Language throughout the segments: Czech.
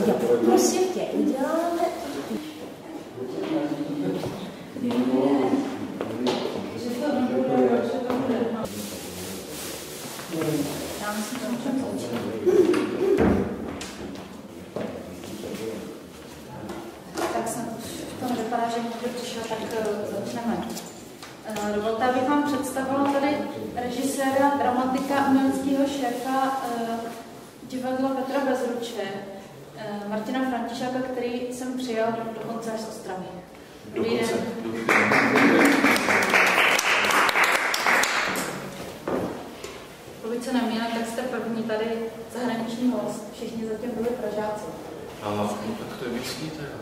Jak prostě tě uděláme? Já myslím, že můžeme začít. Tak jsem to nevypadá, že někdo přišel, tak začneme. Dovolte, abych vám představila tady režiséra, dramatika, uměleckého šéfa divadla Petra Bezruče, Martina Františáka, který jsem přijal dokonce až z Ostravy. Dobrý den. Pokud se nemýlím, tak jste první tady zahraniční host. Všichni zatím byli Pražáci. Aha, tak to je vždycky teda.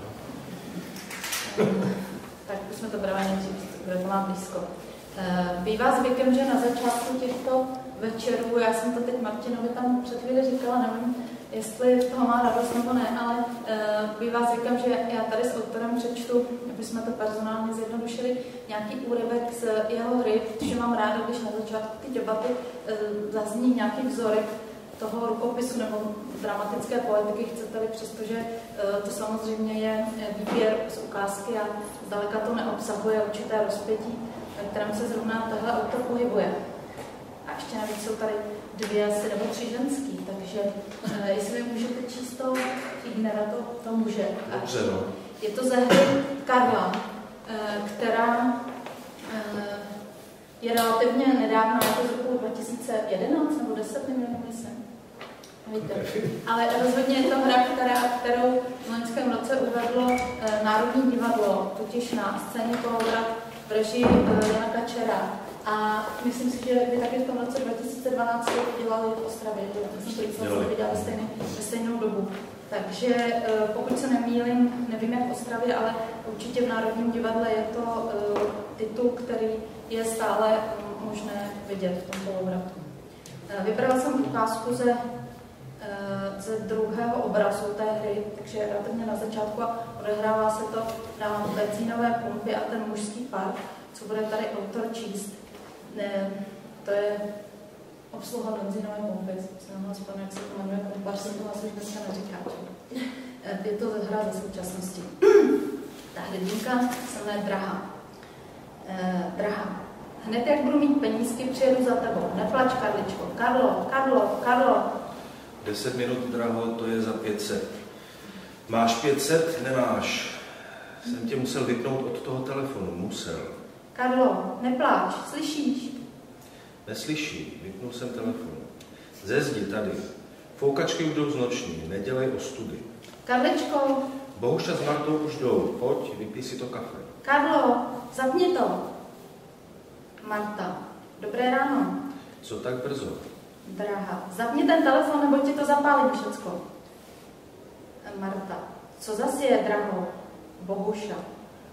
Tak bychom to brali nejdřív, bude to mám blízko. Bývá zvykem, že na začátku těchto večerů, já jsem to teď Martinovi tam před chvíli říkala, nevím, jestli z toho má radost nebo ne, ale bývá zvykem, že já tady s autorem přečtu, aby jsme to personálně zjednodušili, nějaký úryvek z jeho hry, protože mám ráda, když na začátku ty debaty zazní nějaký vzorek toho rukopisu nebo dramatické poetiky, chcete-li, přestože to samozřejmě je výběr z ukázky a zdaleka to neobsahuje určité rozpětí, ve kterém se zrovna tahle autor pohybuje. A ještě navíc jsou tady dvě, asi nebo tři ženský, takže jestli můžete číst to Fignera, to může. Dobře, no. Je to ze hry Karla, která je relativně nedávná, jako z roku 2011 nebo 10, nevím, jsem. Víte. Ale rozhodně je to hra, kterou v loňském roce uvedlo Národní divadlo, totiž na scéně Kolovrad v režii Jana Kačera. A myslím si, že vy taky v tom roce 2012 dělali v Ostravě, že jsem to viděla ve stejnou dobu. Takže pokud se nemýlím, nevím jak v Ostravě, ale určitě v Národním divadle je to titul, který je stále možné vidět v tom Kolovratu. Vybrala jsem ukázku ze druhého obrazu té hry, takže relativně na začátku a odehrává se to na benzínové pumpě a ten mužský pár, co bude tady autor číst. To je obsluha benzínové pumpy, jak se to jmenuje, pumpař se to asi dneska neříká. Je to hra ze současnosti. Ta hrdinka se jmenuje Draha. Draha. Hned jak budu mít penízky, přijedu za tebou. Neplač, Karličko. Karlo. 10 minut, draho, to je za 500. Máš 500? Nemáš. Jsem tě musel vypnout od toho telefonu. Musel. Karlo, nepláč, slyšíš? Neslyší, vypnul jsem telefon. Ze zdi tady. Foukačky už jdou z noční, nedělej ostudy. Karličko. Bohuša s Martou už jdou, pojď, vypij si to kafe. Karlo, zapni to. Marta, dobré ráno. Co tak brzo? Draha, zapni ten telefon, nebo ti to zapálím všecko. Marta, co zase je, draho? Bohuša.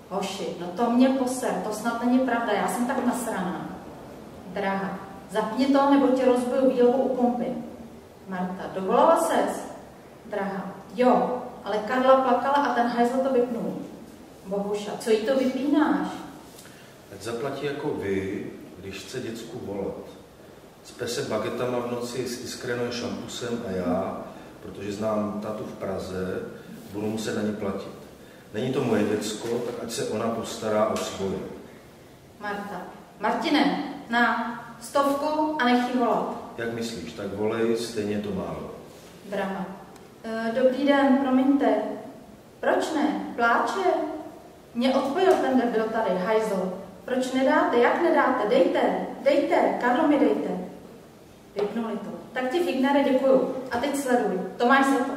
Hoši, no to mě poser, to snad není pravda, já jsem tak nasraná. Draha, zapni to, nebo ti rozbiju výlohu u pompy. Marta, dovolala ses? Draha, jo, ale Karla plakala a ten hajzl to vypnul. Bohuša, co jí to vypínáš? Ať zaplatí jako vy, když chce děcku volat. Spe se bagetama v noci s Iskrenou šampusem a já, protože znám tátu v Praze, budu muset na ní platit. Není to moje děcko, tak ať se ona postará o svoje. Marta. Martine, na 100 a nech jí volat. Jak myslíš, tak volej, stejně to málo. Draha. Dobrý den, promiňte. Proč ne? Pláče? Mě odpojil ten debil tady, hajzl. Proč nedáte? Jak nedáte? Dejte, Karlo mi dejte. Vypnuli to. Tak ti, Fignere, děkuju. A teď sleduj. To máš za to.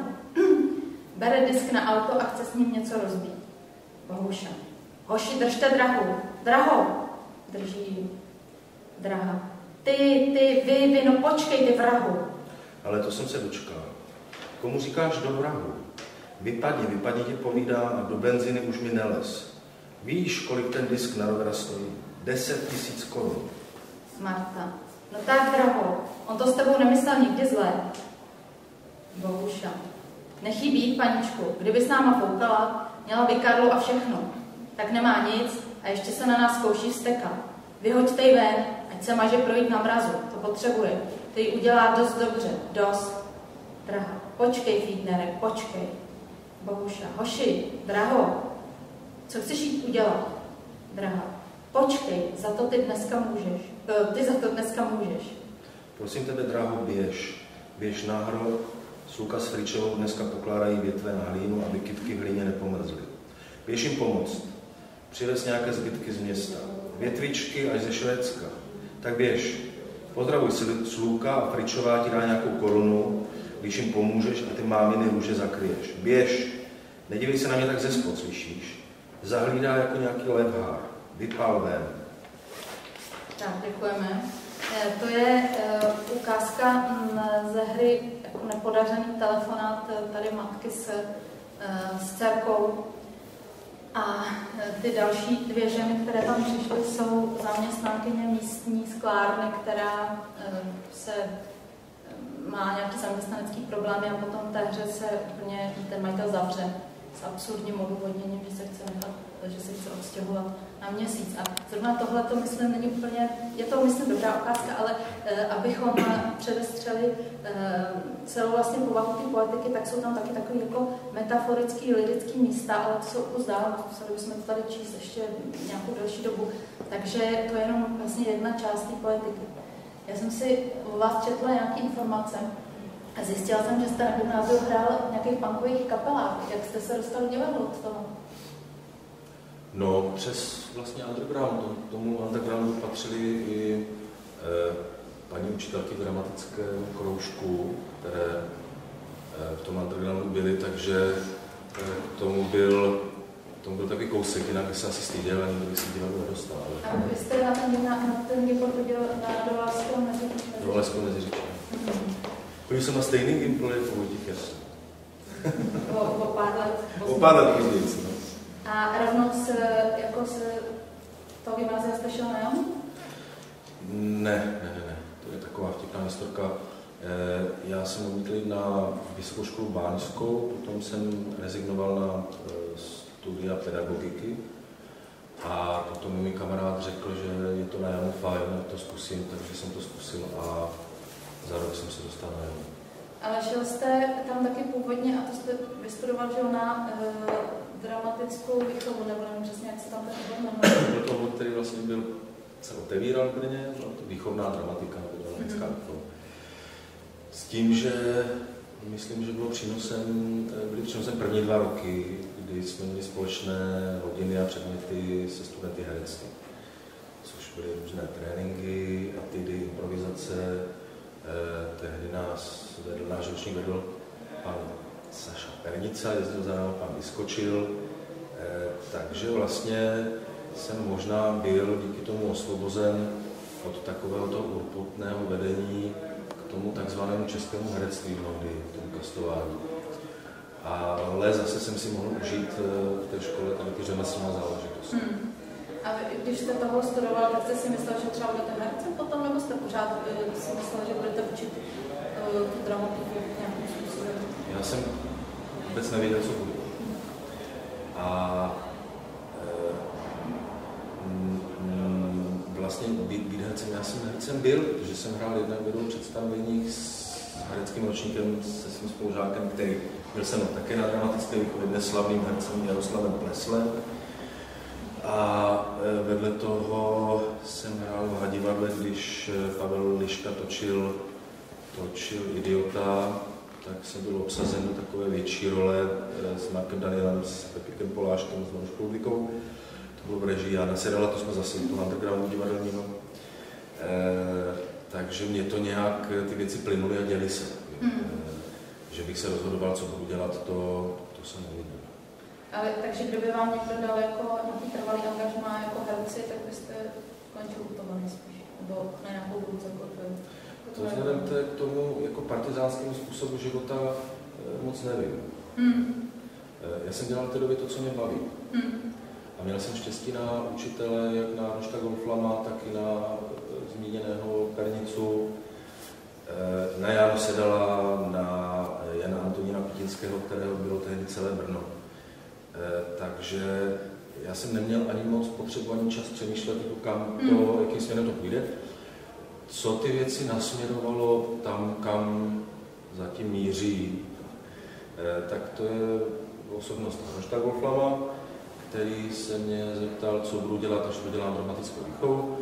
Bere disk na auto a chce s ním něco rozbít. Bohuša. Hoši, držte Drahu. Draho. Drží Draha. Vy, no počkej, ty vrahu. Ale to jsem se dočkal. Komu říkáš do vrahu? Vypadni ti povídám a do benzíny už mi nelez. Víš, kolik ten disk na rovera stojí? 10 000 korun. Marta. No tak, draho, on to s tebou nemyslel nikdy zlé. Bohuša. Nechý být, paničku, kdyby s náma foukala, měla by Karlu a všechno. Tak nemá nic a ještě se na nás zkouší vztekat. Vyhoďte ji ven, ať se maže projít na mrazu, to potřebuje. To jí udělá dost dobře, dost. Draha, počkej, Fiednere, počkej. Bohuša, hoši, draho, co chceš jít udělat? Draha, počkej, za to ty dneska můžeš. Ty za to dneska můžeš. Prosím tebe, draho, běž. Běž na hrot, Sluka s Fričovou dneska pokládají větve na hlínu, aby kytky v hlíně nepomrzly. Běž jim pomoct. Přivez nějaké zbytky z města. Větvičky až ze Švédska. Tak běž. Pozdravuj Sluka a Fričová ti dá nějakou korunu, když jim pomůžeš a ty máminy růže zakryješ. Běž. Nedívej se na mě tak ze spod, slyšíš? Zahlídá jako nějaký levhár. Vypál ven. Tak, děkujeme. To je ukázka ze hry jako Nepodařený telefonát tady matky s dcerkou. A ty další dvě ženy, které tam přišly, jsou zaměstnankyně místní sklárny, která má nějaký zaměstnanecký problémy a potom v té hře se úplně ten majitel zavře s absurdním odůvodněním, že se chce odstěhovat na měsíc. A zrovna tohle to myslím není úplně, je to myslím dobrá ukázka, ale abychom předestřeli celou vlastně povahu té poetiky, tak jsou tam taky takový jako metaforický, lirický místa, ale to jsou kus dál, museli bychom to tady číst ještě nějakou delší dobu. Takže to je jenom vlastně jedna část té poetiky. Já jsem si u vás četla nějaké informace a zjistila jsem, že jste na gymnáziu hrál v nějakých punkových kapelách. Jak jste se dostali divadlo od toho? No, přes vlastně underground. Tomu undergroundu patřili i paní učitelky dramatického kroužku, které v tom undergroundu byly, takže k tomu byl takový kousek, jinak by se asi styděl a nikdo by si divadlo nedostal. Ale... A vy jste na ten Gimpl chodil na Dovalskou Meziříčí? Dovalskou Meziříčí. Chodil jsem na stejný Gimpl jako Vojtěch Jasný. O pár let. O pár let později, no. A rovnou z toho gymnázia jste šel na jamu? Ne. To je taková vtipná historka. Já jsem odmítl jít na vysokou školu báňskou, potom jsem rezignoval na studia pedagogiky a potom mi kamarád řekl, že je to na jamu fajn, já to zkusím, takže jsem to zkusil a za rok jsem se dostal na jamu. Ale šel jste tam taky původně a to jste vystudoval, že na dramatickou výchovu, nebo nevím přesně, jak se tam ten jmenuje? Byl to obor, který vlastně se otevíral v Brně, byla to výchovná dramatika nebo dramatická výchova. S tím, že myslím, že byly přínosem první 2 roky, kdy jsme měli společné hodiny a předměty se studenty herectví. Což byly různé tréninky, etidy, improvizace. Tehdy náš ročník vedl pan Saša Pernica, jezdil za námi, pan Vyskočil. Takže vlastně jsem možná byl díky tomu osvobozen od takového toho urputného vedení k tomu takzvanému českému herectví mnohdy, k tomu kastování. Ale zase jsem si mohl užít v té škole tady ty řemeslné záležitosti. A když jste toho studoval, tak jste si myslel, že třeba budete hercem potom, nebo jste pořád si myslel, že budete učit tu dramatiku nějakým způsobem? Já jsem vůbec nevěděl, co budu. A vlastně být hercem, já jsem hercem byl, protože jsem hrál jednak v 2 představeních s hereckým ročníkem, se svým spolužákem, který byl jsem také na dramatické výchově, dnes slavným hercem Jaroslavem Pleslem. A vedle toho jsem hrál v Hadivadle, když Pavel Liška točil Idiota, tak jsem byl obsazen do takové větší role s Markem Danielem, s Pepikem Poláškem, s Manuškou Ludvíkou. To bylo v režii Jana Sedala, to jsme zase v tom undergroundu divadelního. Takže mě to nějak, ty věci plynuly a děly se. Že bych se rozhodoval, co budu dělat, to jsem nevěděl. Ale takže kdyby vám někdo dal jako nějaký trvalý angažmá jako herci, tak byste skončil utovaný spíš, nebo na nějakou budoucí kotvenu? To vzhledem k tomu jako partizánskému způsobu života moc nevím. Já jsem dělal v té době to, co mě baví. A měl jsem štěstí na učitele, jak na Rošta Golflama, tak i na zmíněného Pernicu, na Janu Sedala, na Jana Antonína Putinského, kterého bylo tehdy celé Brno. Takže já jsem neměl ani moc potřebu, ani čas přemýšlet, kam to, jakým směrem to půjde. Co ty věci nasměrovalo tam, kam zatím míří, tak to je osobnost Arnošta Wolflama, který se mě zeptal, co budu dělat, až udělám dramatickou výchovu.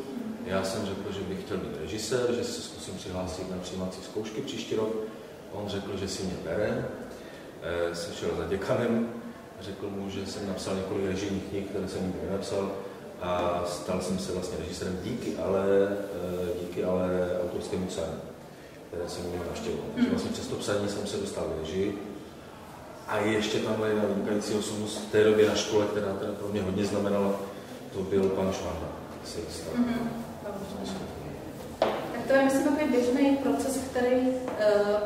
Já jsem řekl, že bych chtěl být režisér, že se zkusím přihlásit na přijímací zkoušky příští rok. On řekl, že si mě bere. Jsem šel za děkanem, řekl mu, že jsem napsal několik režijních knih, které jsem nikdy nenapsal, a stal jsem se vlastně režisérem díky ale autorskému psaní, které jsem měl navštěvoval. Takže vlastně přes to psaní jsem se dostal k režii. A ještě tamhle jedna vynikající osobnost v té době na škole, která teda pro mě hodně znamenala, to byl pan Švanda. Tak to je, myslím, takový běžný proces, který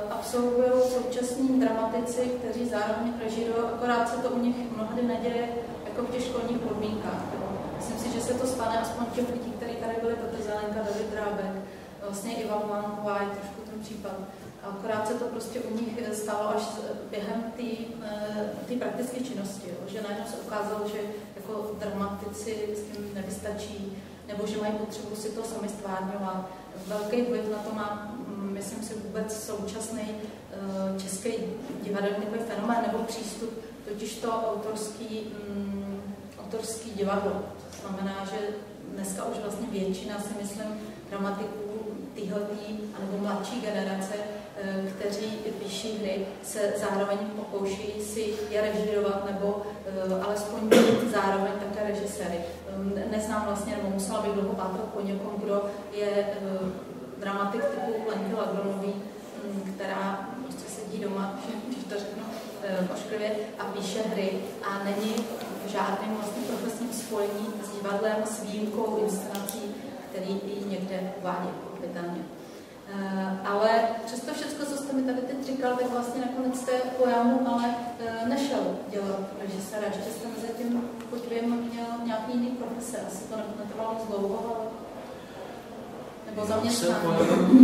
absolvují současní dramatici, kteří zároveň režírují, akorát se to u nich mnohdy neděje jako v těch školních podmínkách. Myslím si, že se to stane aspoň těch lidí, kteří tady byli, Petr Zelenka, David Drábek, vlastně Ivan Lanková je trošku ten případ. Akorát se to prostě u nich stalo až během té praktické činnosti, jo? Že najednou se ukázalo, že jako dramatici s tím nevystačí, nebo že mají potřebu si to sami stvárňovat. Velký vliv na to má, myslím si, vůbec současný český divadelní fenomén nebo přístup, totiž to autorský divadlo. To znamená, že dneska už vlastně většina, si myslím, dramatiků tyhletí anebo mladší generace, kteří píší hry, se zároveň pokouší si je režírovat nebo alespoň být zároveň také režiséry. Neznám vlastně, nebo musela bych dlouho pátrat po někom, kdo je dramatik typu Lenky Lagronový, která prostě sedí doma, když to řeknu ošklivě, a píše hry a není v žádném vlastně profesním spojení s divadlem, s výjimkou inscenací, který ji někde uvádí pochopitelně. Ale přesto všechno, co jste mi tady teď říkal, tak vlastně nakonec jste Pojamu ale nešel dělat režiséra. Ještě jste mezi tím, pokud vím, měl nějaký jiný profese. Asi to netrvalo moc dlouho, ale... Nebo zaměstnání.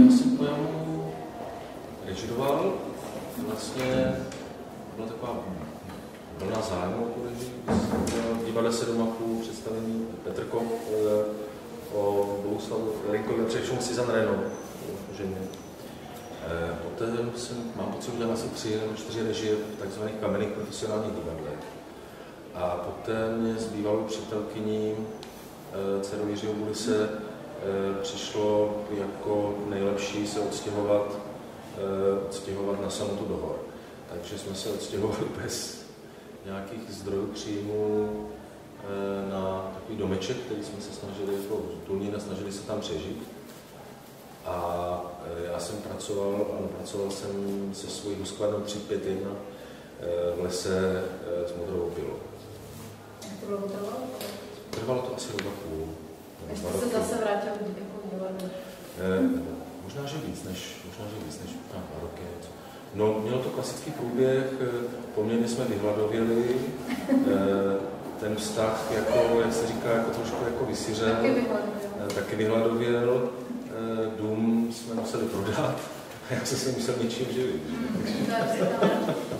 Já jsem Pojamu režidoval. Vlastně byla taková vlna zájmu o režii. V divadle 7,5 představení Petr Koch o Bohuslavu Linkovi a především Suzanne Renaud. Poté mám pocit, že udělal asi 3 nebo 4 režie v takzvaných kamenných profesionálních divadlech. A poté mě s bývalou přítelkyní dcerou Jiřího Bulise přišlo jako nejlepší se odstěhovat na Samotu do hor. Takže jsme se odstěhovali bez nějakých zdrojů příjmu na takový domeček, který jsme se snažili jako zutulnit a snažili se tam přežít. A já jsem pracoval jsem se svojí Husqvarnou 351 v lese s modrovou pilou. Jak to dlouho trvalo? Trvalo to asi rok a půl. Až jste se zase vrátil jako divadlo? Možná, že víc než 2 roky. No, mělo to klasický průběh, poměrně jsme vyhladověli, ten vztah, jako, jak se říká, jako trošku jako vysyřel. Taky vyhladověl. Dům jsme museli prodat a já jsem se musel něčím živit.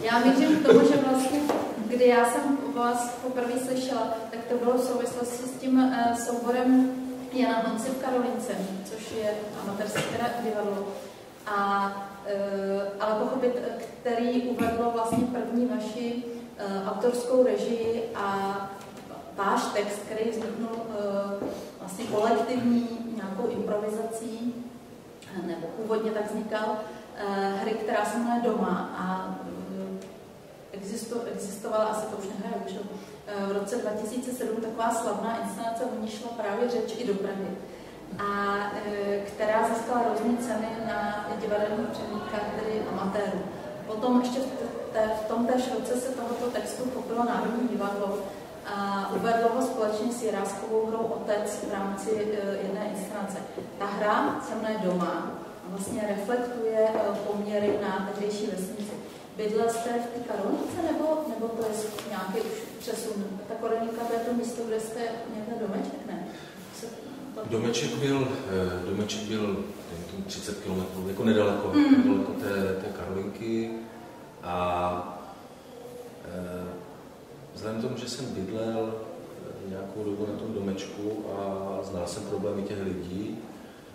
Já věřím k tomu, že vlastně, kdy já jsem vás poprvé slyšela, tak to bylo v souvislosti s tím souborem Jana Honci v Karolince, což je amatérské divadlo. Ale pochopit, který uvedlo vlastně první vaši autorskou režii a váš text, který vzniknul vlastně kolektivní nějakou improvizací, nebo původně tak vznikal, hry, která se jmenuje Doma a existovala, asi to už nehraje už, v roce 2007 taková slavná inscenace, o ní šla právě řeč i do Prahy, a která získala různé ceny na divadelních přemítkách, tedy amatérů. Potom ještě v tom též roce se tohoto textu chopilo Národní divadlo a uvedlo ho společně s Jiráskovou hrou Otec v rámci jedné inscenace. Ta hra se jmenuje Doma a vlastně reflektuje poměry na tehdejší vesnici. Bydlel jste v té Karolínce, nebo to je nějaký už přesun? Ta Karolínka, to je to místo, kde jste měli domeček, ne? Domeček byl 30 km, jako nedaleko té Karolinky a vzhledem tomu, že jsem bydlel nějakou dobu na tom domečku a znal jsem problémy těch lidí,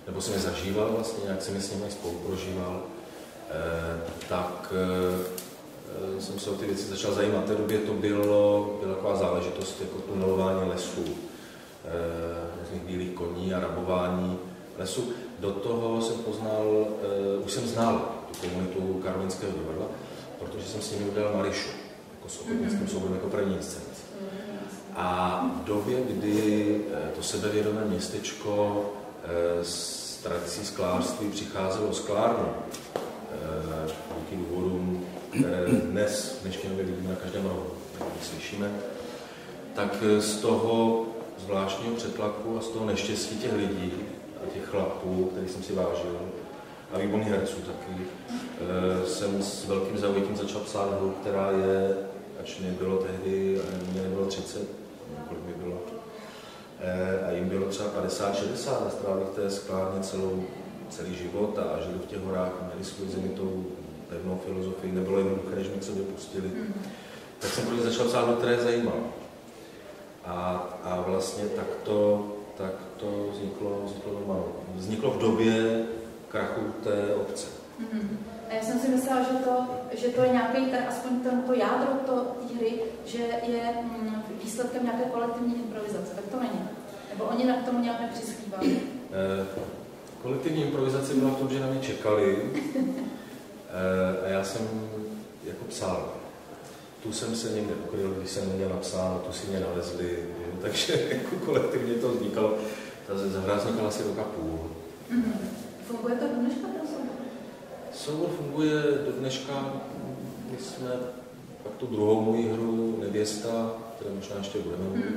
nebo jsem je zažíval vlastně, jak jsem je s nimi spolu prožíval, tak jsem se o ty věci začal zajímat. V té době to byla taková záležitost jako tunelování lesů, různých bílých koní a rabování lesu. Do toho jsem poznal, už jsem znal tu komunitu Karlovinského divadla, protože jsem s nimi udělal Marišu, jako s ochotnickým souborem, jako první inscenaci. A v době, kdy to sebevědomé městečko s tradicí sklářství přicházelo sklárnu, díky důvodům, které v dnešní době vidíme na každém rohu, jak slyšíme, tak z toho zvláštního přetlaku a z toho neštěstí těch lidí a těch chlapů, kterých jsem si vážil, a výborných herců taky, jsem s velkým zaujetím začal psát hru, která je, ač mě bylo tehdy, mě nebylo 30, kolik mi bylo, a jim bylo třeba 50-60 a strávili v té sklárně celý život a žili v těch horách, měli svou zemitou pevnou filozofii, nebylo jednoduché, než mi k sobě pustili. Tak jsem pro ně začal psát, které je zajímalo. A vlastně tak to vzniklo v době krachu té obce. A já jsem si myslela, že to je nějaký, aspoň to jádro té hry, že je výsledkem nějaké kolektivní improvizace. Tak to není. Nebo oni k tomu nějak nepřispívali. Kolektivní improvizace byla v tom, že na mě čekali a já jsem jako psal. Tu jsem se někde ukryl, když jsem neměl napsáno, tu si mě nalezli, takže jako kolektivně to vznikalo. Ta hra vznikala asi roka půl. Funguje to do dneška? Soubor funguje do dneška. My jsme pak tu druhou moji hru Nevěsta, které možná ještě budeme mluvit,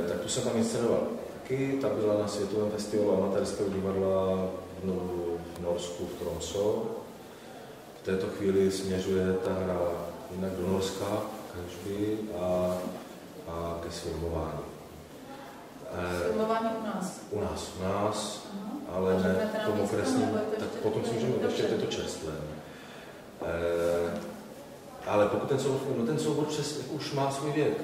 tak tu jsem tam inscenoval taky. Ta byla na Světovém festivalu amatérského divadla v Norsku, v Tromsø. V této chvíli směřuje ta hra jinak do Norska, každý, a ke sfilmování. Sfilmování u nás? U nás, ale ne tomu kresnému. Tak potom si můžeme ještě to čerstvé. Ale pokud ten soubor přes už má svůj věk.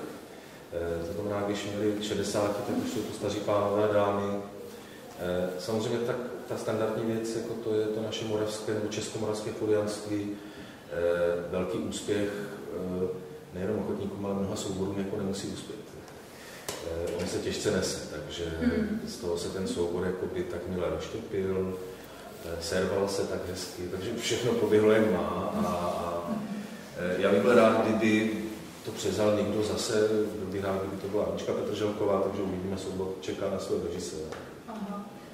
To znamená, když měli 60, tak už jsou to staří pánové dámy. Samozřejmě ta standardní věc, jako to je to naše moravské nebo českomoravské folianství, velký úspěch nejenom ochotníkům, ale mnoha souborům jako nemusí uspět. On se těžce nese, takže z toho se ten soubor jakoby tak milé rozštěpil, serval se tak hezky, takže všechno proběhlo jak má a já bych byl rád, kdyby to převzal někdo zase, byl bych rád, kdyby to byla Anička Petrželková, takže uvidíme, soubor čeká na svého režiséra.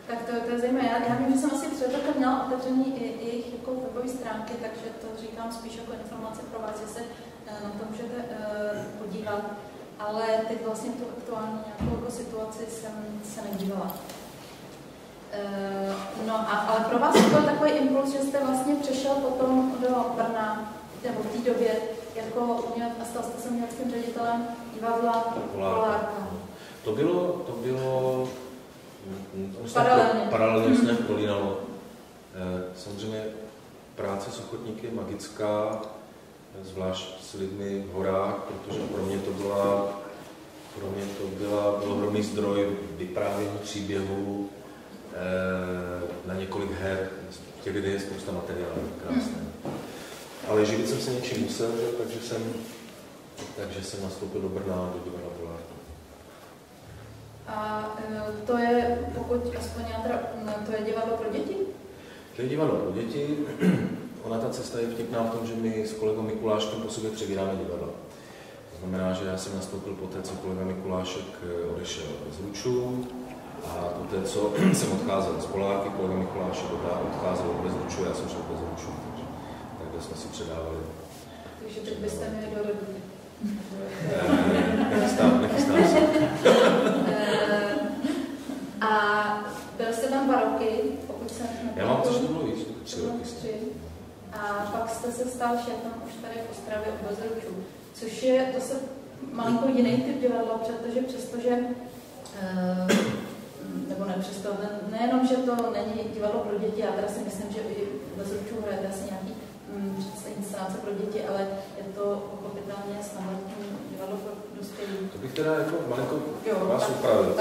Tak to je zajímavé. Já vím, že jsem asi před rokem měla otevřený i jejich jako webové stránky, takže to říkám spíš jako informace pro vás, že se na to můžete podívat. Ale teď vlastně tu aktuální nějakou jako situaci jsem se nedívala. Ale pro vás byl takový impuls, že jste vlastně přešel potom do Brna, nebo v té době, jako a stal jste se uměleckým ředitelem divadla Polárka. To bylo paralelně se nějak prolínalo. Samozřejmě práce s ochotníky je magická, zvlášť s lidmi v horách, protože pro mě to byl ohromný zdroj vyprávění příběhů na několik her. V těch lidí je spousta materiálů, krásné. Ale živit jsem se něčím musel, takže jsem nastoupil do Brna, do divadla Polárka. A to je, pokud aspoň to je divadlo pro děti? To je divadlo pro děti. Ona ta cesta je vtipná v tom, že my s kolegou Mikuláškem po sobě přebíráme divadlo. To znamená, že já jsem nastoupil poté, co kolega Mikulášek odešel z Ručů a poté, co jsem odcházel z Polárky, kolega Mikulášek odcházel bez Ručů, já jsem šel bez Ručů. Takže jsme si předávali. Takže teď byste měli do rodu. Nechystám se. A byl jste tam 2 roky, pokud jsem... Já mám to, že to bylo víc, 3 roky. A pak jste se stal šéfem už tady v Ostravě u Bezručů, což je zase malinko jiný typ divadla, protože přestože, nebo ne přesto, nejenom, že to není divadlo pro děti, já teda si myslím, že i v Bezručů hrajete asi nějaký inscenace pro děti, ale je to pochopitelně standardní divadlo pro dospělí. To bych teda jako malinko vás upravil.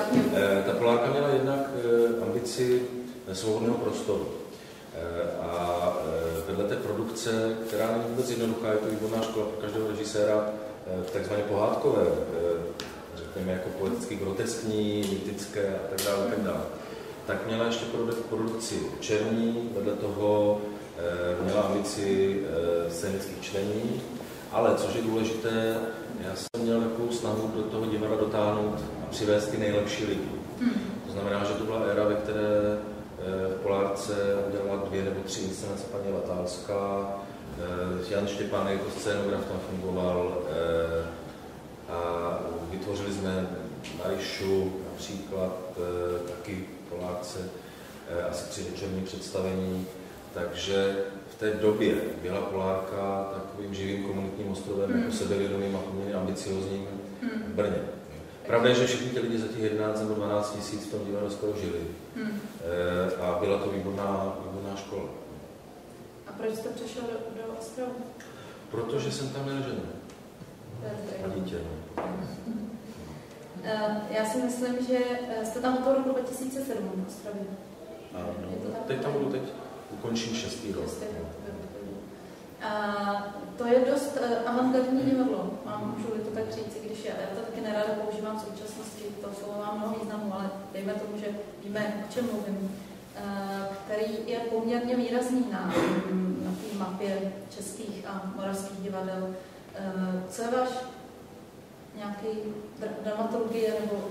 Ta Polárka měla jednak ambici svobodného prostoru. A vedle té produkce, která není vůbec jednoduchá, je to výborná škola pro každého režiséra, takzvaně pohádkové, řekněme jako poeticky groteskní, mýtické a tak dále, tak měla ještě produkci černí, vedle toho měla ambici scénických čtení, ale což je důležité, já jsem měl takovou snahu do toho divadla dotáhnout a přivést ty nejlepší lidi. To znamená, že to byla éra, ve které v Polárce udělala 2 nebo 3 inscenace paní Latálská, Jan Štěpánek jako scénograf tam fungoval a vytvořili jsme Marišu například, taky v Polárce, asi 3 večerní představení, takže v té době byla Polárka takovým živým komunitním ostrovem, jako sebevědomým a poměrně ambiciozním v Brně. Pravda je, že všichni ti lidi za těch 11 nebo 12 tisíc v tom divadle skoro žili. A byla to výborná škola. A proč jste přišel do Ostrohu? Protože jsem tam měl ženu. A dítě. Já si myslím, že jste tam od toho roku 2007 v Ostrově. Ano, teď tam budu, ukončím 6. rok. To je dost avantgardní divadlo, můžu to tak říct, když já to taky neráda používám v současnosti, to slovo má mnoho významů, ale dejme tomu, že víme, o čem mluvím, který je poměrně výrazný na té mapě českých a moravských divadel. Co je váš nějaký dramaturgie nebo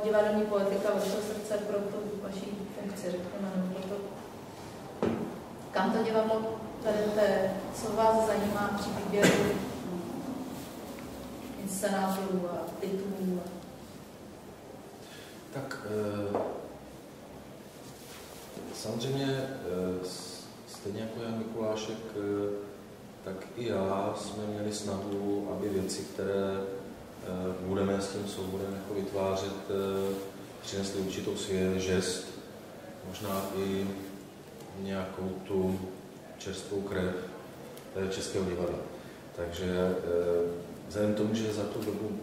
divadelní poetika vašeho srdce pro tu vaší funkci, řekněme, nebo pro to, kam to divadlo vedete, co vás zajímá při výběru inscenátorů a titulů? Tak samozřejmě stejně jako Jan Mikulášek, tak i já jsme měli snahu, aby věci, které budeme s tím souborem jako vytvářet, přinesly určitou svěžest, možná i nějakou tu čerstvou krev českého divadla. Takže vzhledem tomu, že za tu dobu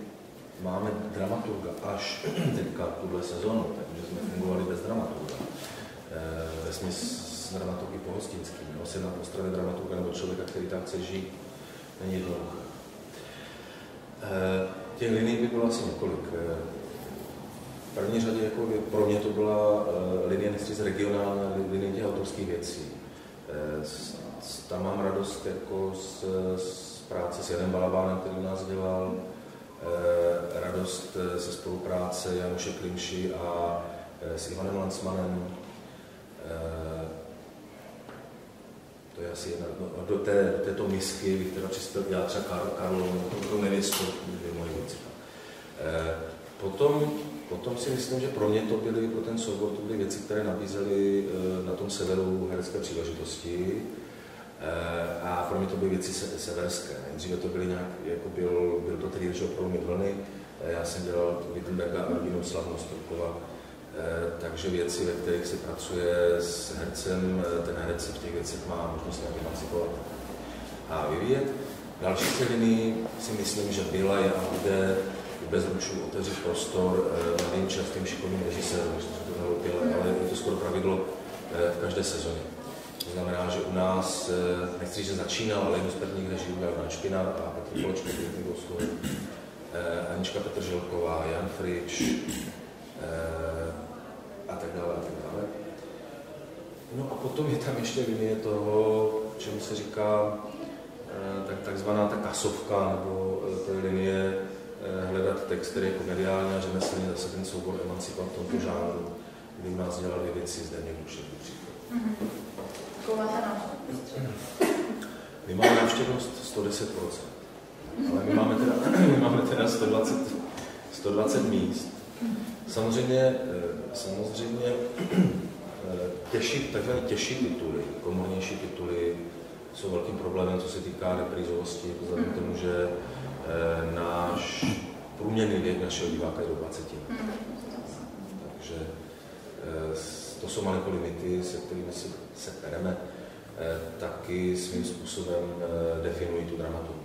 máme dramaturga až teďka tuhle sezonu, takže jsme fungovali bez dramaturga. Vesměs s dramaturgy pohostinskými. Se na Ostravě dramaturga nebo člověka, který tam chce žít, není jednoduché. Těch liní by bylo asi několik. V první řadě jako pro mě to byla linie z regionální linie těch autorských věcí. Tam mám radost jako z práce s Janem Balabánem, který u nás dělal, radost ze spolupráce Januše Klimši a s Ivanem Lancmanem. To je asi jedna, do této misky bych teda přispěl já třeba Karlovou, to nevěstu, dvě moje věci. Potom si myslím, že pro mě to byly, pro ten soubor, to byly věci, které nabízely na tom severu herecké příležitosti. A pro mě to byly věci severské. Nejdříve to byly nějak, jako byl to tedy režil Prolomit vlny, já jsem dělal Wittenberga a Rodinnou slavnost Turkova, takže věci, ve kterých se pracuje s hercem, ten herec se v těch věcech má možnost nějak emancipovat a vyvíjet. Další linii si myslím, že byla je a bude bez ručů otevřít prostor mladým čerstvým šikovným režisérům, že to neloupilo, ale je to skoro pravidlo v každé sezóně. To znamená, že u nás, nechci říct, že začínal, ale jednu z prvních reží udělal Dan Špinár a Petr Polečka, Anička Petrželková, Jan Frič a tak dále, a tak dále. No a potom je tam ještě linie toho, čemu se říká takzvaná ta kasovka, nebo to je linie hledat text, který je komediální a řemeslně zase ten soubor emancipovat v tomto žánru, kdy u nás dělali věci zde někdo příklad. My máme návštěvnost 110%, ale my máme teda 120 míst. Samozřejmě takzvané těžší tituly, komornější tituly jsou velkým problémem, co se týká reprízovosti, vzhledem k tomu, že náš průměrný věk našeho diváka je do 20. Takže to jsou malinko limity, se kterými se pereme, taky svým způsobem definují tu dramaturgii.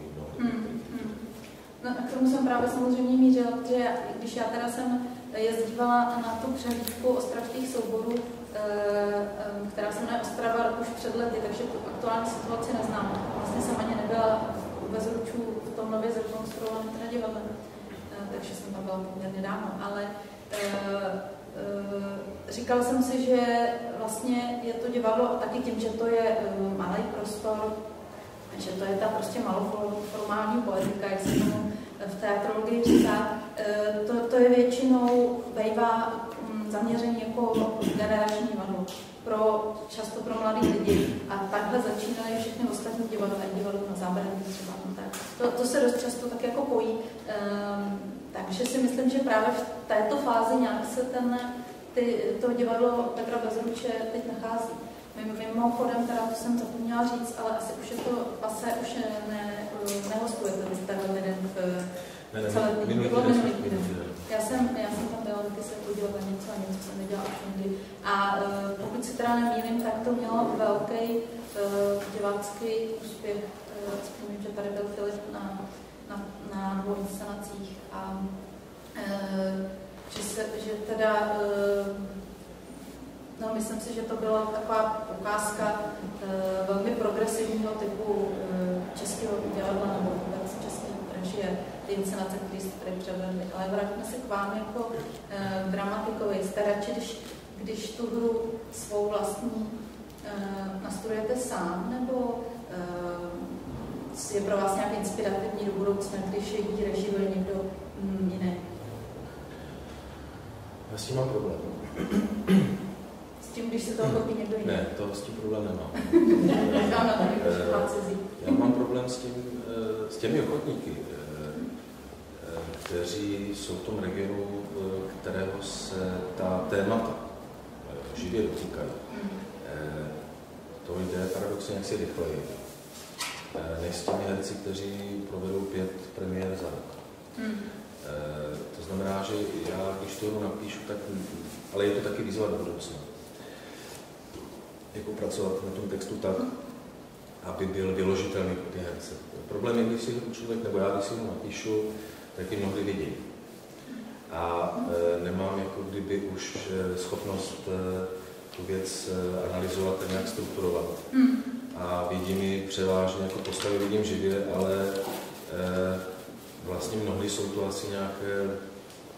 No, k tomu jsem právě samozřejmě mířila, že když já teda jsem jezdívala na tu přehlídku ostravských souborů, která se jmenuje Ostrava už před lety, takže tu aktuální situaci neznám. Vlastně jsem ani nebyla ve Zruču v tom nově zrekonstruovaném divadle, takže jsem tam byla poměrně dávno, ale říkala jsem si, že vlastně je to divadlo taky tím, že to je malý prostor, že to je ta prostě maloformální poetika, jak se tomu v teatrologii říká. To je většinou bývá zaměření jako generační divadlo, často pro mladé lidi. A takhle začínají všechny ostatní divadla na Zábradlí třeba. To se dost často tak jako pojí. Takže si myslím, že právě v této fázi nějak se to divadlo Petra Bezruče teď nachází. Mimochodem, teda to jsem zapomněla říct, ale asi už je to pasé, už nehostujete vy jste lidem v celé dní. Já jsem tam byla taky se podívat na něco a něco jsem nedělala už někdy. A pokud si teda nemýlím, tak to mělo velký divácký úspěch. Vzpomínám, že tady byl Filip na 2 inscenacích a že teda no, myslím si, že to byla taková ukázka velmi progresivního typu českého divadla nebo vůbec české režie, ty inscenace, které jste tady převedli. Ale vraťme se k vám jako dramatikovi. Jste radši, když tu hru svou vlastní nastudujete sám, nebo je pro vás nějak inspirativní do budoucna, když ji režiruje někdo jiný? Já s tím mám problém. S tím, když se toho kopí někdo jiný? Ne, to s tím problém nemám. Já mám problém s těmi ochotníky, kteří jsou v tom regionu, kterého se ta témata živě dotýkají. To jde paradoxně jaksi rychleji, než s těmi herci, kteří provedou 5 premiér za rok. To znamená, že já, když to napíšu, tak, ale je to taky výzva do budoucna. Jako pracovat na tom textu tak, aby byl vyložitelný pro ty herce. Problém je, když si ho člověk, nebo já, když si ho napíšu, tak je mnohdy vidím. A nemám jako kdyby už schopnost tu věc analyzovat a nějak strukturovat. A vidím ji převážně jako postavy, vidím živě, ale vlastně mnohdy jsou to asi nějaké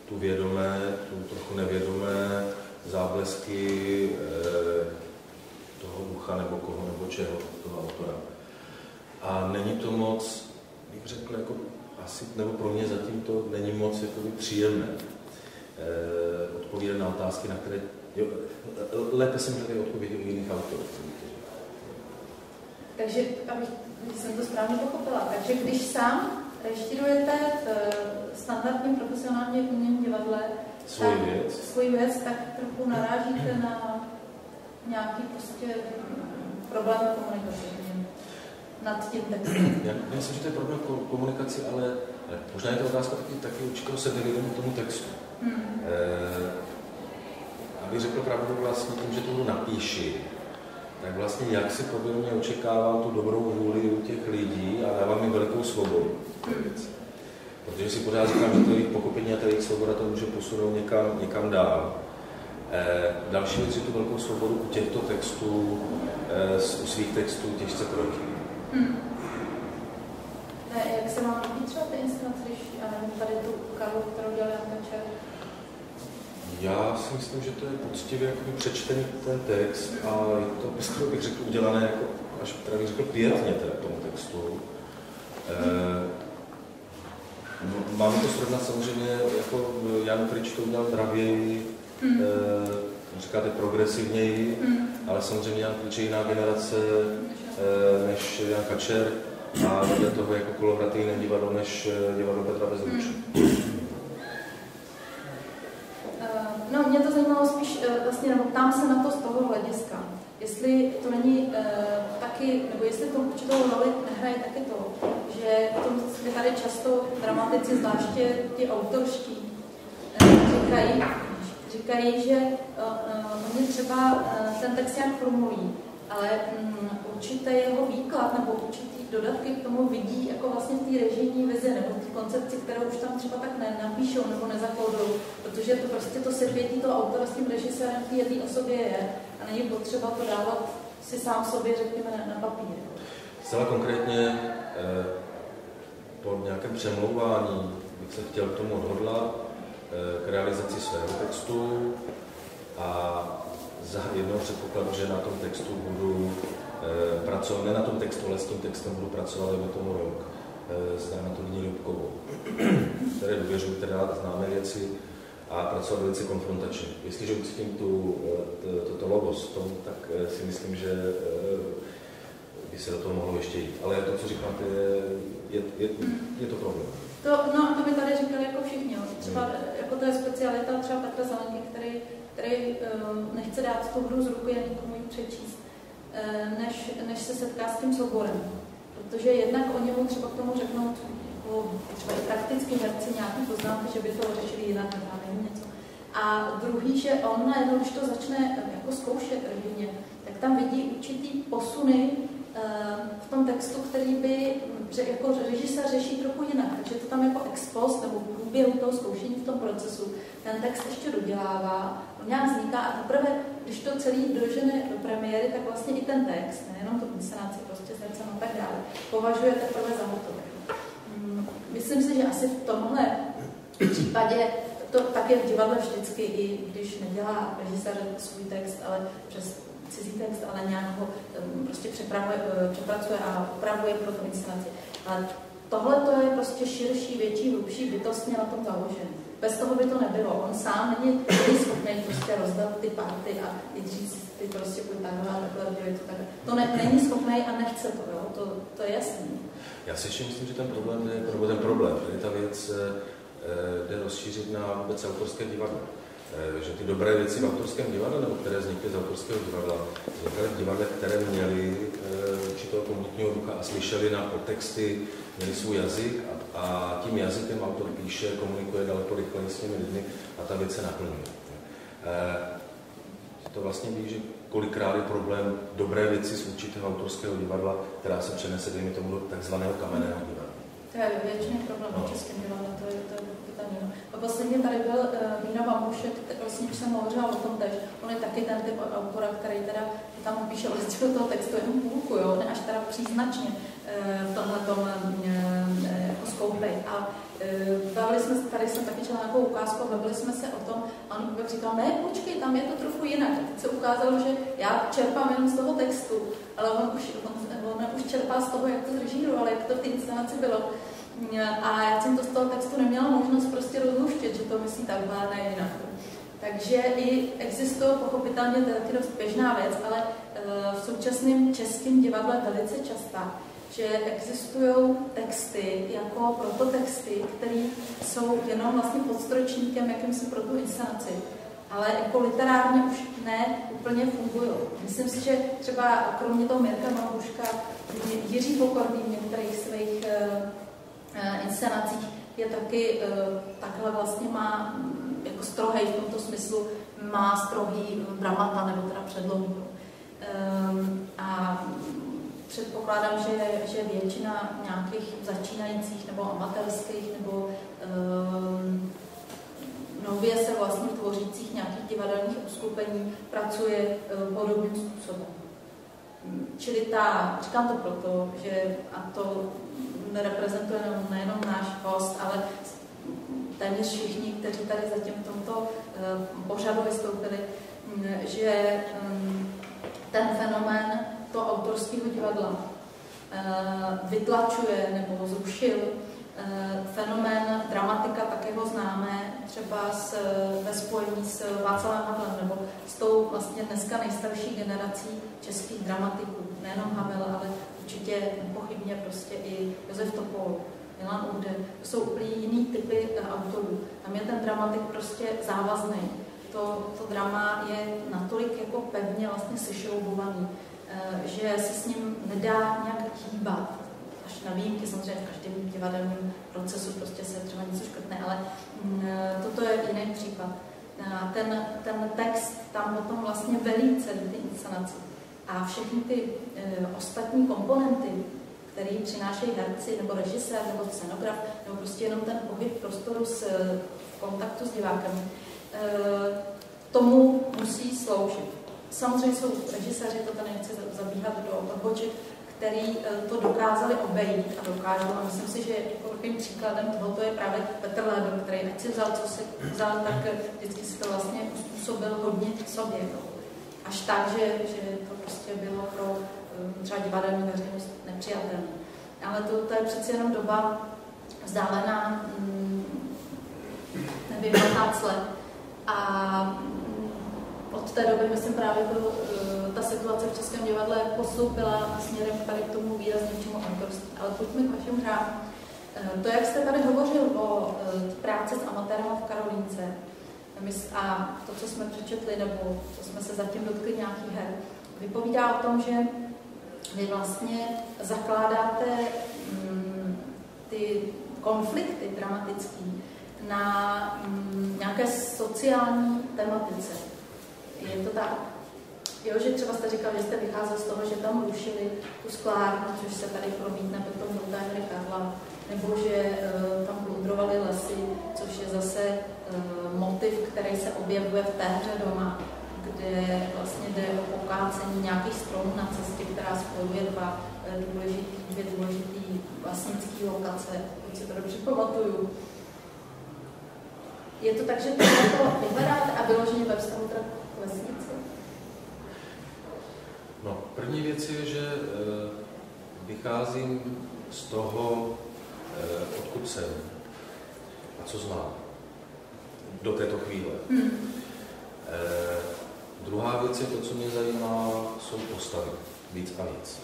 tu vědomé, tu trochu nevědomé záblesky toho ducha nebo koho nebo čeho, toho autora. A není to moc, bych řekl, jako asi, nebo pro mě zatím to není moc jakoby příjemné odpovídat na otázky, na které lépe jsem hledal odpovědi u jiných autorů. Takže, abych jsem to správně pochopila, takže když sám režírujete v standardním profesionálně uměném divadle svoji věc, tak trochu narážíte na nějaký prostě problém komunikace nad tím textem. Já myslím, že to je problém komunikaci, ale možná je to otázka taky určitého sebevědomí tomu textu. Abych řekl pravdu, vlastně tím, že to napíši, tak vlastně jak si podle očekávám tu dobrou vůli u těch lidí a dávám jim velikou svobodu. Protože si pořád říkám, že to jejich pochopení a ta jejich svoboda to může posunout někam dál. Další věc je tu velkou svobodu u těchto textů, u svých textů těžce proti. Jak se vám líbí třeba ty inscenace, když tady tu Karlu, kterou dělal Jan Kačer? Já si myslím, že to je poctivě jakoby přečtený ten text a je to, bych řekl, udělané jako, až teda bych řekl pěkně tomu textu. Mám to srovnat samozřejmě, jako Jan Kryč to udělal dravěji, říkáte progresivněji, ale samozřejmě Jan Kryč je jiná generace než Jan Kačer a vedle toho jako kolovratý jiné divadlo než divadlo Petra Bezruče. No, mě to zajímalo spíš, vlastně, nebo ptám se na to z toho hlediska. Jestli to není taky, nebo jestli to určitou roli nehraje taky to, že to tady často dramatici, zvláště ty autorští, říkají, že oni třeba ten text nějak formulují, ale určitý jeho výklad nebo určitý dodatky k tomu vidí jako vlastně v té režijní vizi nebo v té koncepci, kterou už tam třeba tak nenapíšou nebo nezakódou, protože to prostě to sepětí toho autora s tím režisérem v té jedné osobě je a není potřeba to dávat si sám sobě, řekněme, na papír. Zcela konkrétně po nějakém přemlouvání bych se chtěl k tomu odhodlat k realizaci svého textu a za jednoho předpokladu, že na tom textu budu pracovat, ne na tom textu, ale s tím textem budu pracovat dejme tomu rok s dramaturgyní Ljubkovou, které důvěřuji, která známe věci a pracovat velice konfrontačně. Jestliže ucítím toto logos v tom, tak si myslím, že by se do toho mohlo ještě jít. Ale to, co říkáte, je to problém. To by tady říkali jako všichni. Třeba jako to je specialita třeba Petra Zelenky, který nechce dát tu hru z ruky a nikomu ji přečíst, než se setká s tím souborem. Protože jednak oni mu třeba k tomu řeknou třeba i prakticky herci nějaký poznámky, že by to řešili jinak, nebo něco. A druhý, že on najednou, když to začne jako zkoušet rodině, tak tam vidí určitý posuny v tom textu, který by jako režisér řeší trochu jinak. Takže to tam jako ex post nebo v průběhu toho zkoušení v tom procesu ten text ještě dodělává, on nějak vzniká a teprve, když to celý dožene do premiéry, tak vlastně i ten text, nejenom tu inscenaci, prostě srdcem a tak dále, považuje teprve za hotové. Myslím si, že asi v tomhle případě to tak je v divadle vždycky, i když nedělá režisér svůj text, ale přes cizí text, ale nějak ho prostě přepracuje a upravuje pro tu inscenaci. Ale tohle to je prostě širší, větší, hlubší, bytostně na tom založený. Bez toho by to nebylo. On sám není schopný prostě rozdat ty party a říct ty prostě půjď takhle a takhle, to není schopný a nechce to, jo? To je jasný. Já si ještě myslím, že ten problém, že ta věc jde rozšířit na vůbec autorské divadlo. Že ty dobré věci v autorském divadle, nebo které vznikly z autorského divadla, vznikaly v divadle, které měly určitého komunitního ducha a slyšeli na podtexty, měli svůj jazyk a tím jazykem autor píše, komunikuje daleko rychleji s těmi lidmi a ta věc se naplňuje. To vlastně ví, že kolikrát je problém dobré věci z určitého autorského divadla, která se přenese, dejme tomu, do takzvaného kamenného divadla. To je většině problém v českém divadle, to je pochopitelné. A posledně tady byl Míra Vambušek, vlastně, když jsem hovořila o tom tež, on je taky ten typ autora, který teda tam píše o listiku toho textu jenom půlku, jo, ne až teda příznačně v tomhletom jako skoupej. A bavili jsme se, tady jsem taky četla nějakou ukázku, bavili jsme se o tom, a on pak říkal, ne, počkej, tam je to trochu jinak. A teď se ukázalo, že já čerpám jenom z toho textu, ale on už čerpá z toho, jak to zrežíroval, jak to v té inscenaci bylo. A já jsem to z toho textu neměla možnost prostě rozluštit, že to myslí takhle, ne jinak. Takže i existují pochopitelně, to je taky dost běžná věc, ale v současném českém divadle velice častá, že existují texty jako prototexty, které jsou jenom vlastně podstročníkem jakýmsi pro tu inscenaci, ale jako literárně už ne úplně fungují. Myslím si, že třeba kromě toho Mirka Vambuška, Jiří Pokorný v některých svých inscenacích je taky takhle vlastně má jako strohej v tomto smyslu, má strohý dramata nebo teda předlohu. A předpokládám, že většina nějakých začínajících nebo amatérských nebo nově se vlastně tvořících nějakých divadelních uskupení pracuje podobným způsobem. Čili říkám to proto, že a to nereprezentuje nejenom náš host, ale téměř všichni, kteří tady zatím v tomto pořadu vystoupili, že ten fenomén toho autorského divadla vytlačuje nebo zrušil fenomén dramatika, tak ho známe třeba ve spojení s Václavem Havlem nebo s tou vlastně dneska nejstarší generací českých dramatiků. Nejenom Havel, ale určitě nepochybně prostě i Josef Topol, Milan Uhde. To jsou úplně jiný typy autorů. Tam je ten dramatik prostě závazný. To drama je natolik jako pevně vlastně sešroubovaný, že se s ním nedá nějak hýbat. Až na výjimky, samozřejmě v každém divadelním procesu prostě se třeba něco škrtne, ale toto je jiný případ. Ten text tam potom vlastně velí celý ty inscenaci. A všechny ty ostatní komponenty, který přinášejí herci, nebo režisér, nebo scenograf, nebo prostě jenom ten pohyb prostoru v kontaktu s divákem, tomu musí sloužit. Samozřejmě jsou režiséři, to tady nechci zabíhat do odboček, který to dokázali obejít a dokážou. A myslím si, že takovým příkladem tohoto je právě Petr Lédl, který nechci vzal, co si vzal, tak vždycky si to vlastně uspůsobil hodně sobě. No. Až tak, že to prostě bylo pro třeba divadelní veřejnost nepřijatelné. Ale to je přeci jenom doba vzdálená, nevím, 15 let. A od té doby, myslím, právě ta situace v Českém divadle postoupila směrem tady k tomu výraznějšímu autorství. Ale pojďme k vašim hrám. To, jak jste tady hovořil o práci s amatérem v Karolínce a to, co jsme přečetli, nebo co jsme se zatím dotkli nějakých her, vypovídá o tom, že vy vlastně zakládáte ty konflikty dramatické na nějaké sociální tematice. Je to tak? Jo, že třeba jste říkal, že jste vycházel z toho, že tam rušili tu sklárnu, což se tady promítne potom do té hry Karla, nebo že tam plundrovali lesy, což je zase motiv, který se objevuje v té hře doma, kde vlastně jde o pokácení nějakých stromů na cestě, která spojuje dvě důležitý vlastnické lokace, pokud si to dobře pamatuju. Je to tak, že to vyhledáte a vyloženě ve vztahu k vesnici? No, první věc je, že vycházím z toho, odkud jsem a co znám do této chvíle. Druhá věc je to, co mě zajímá, jsou postavy, víc a víc.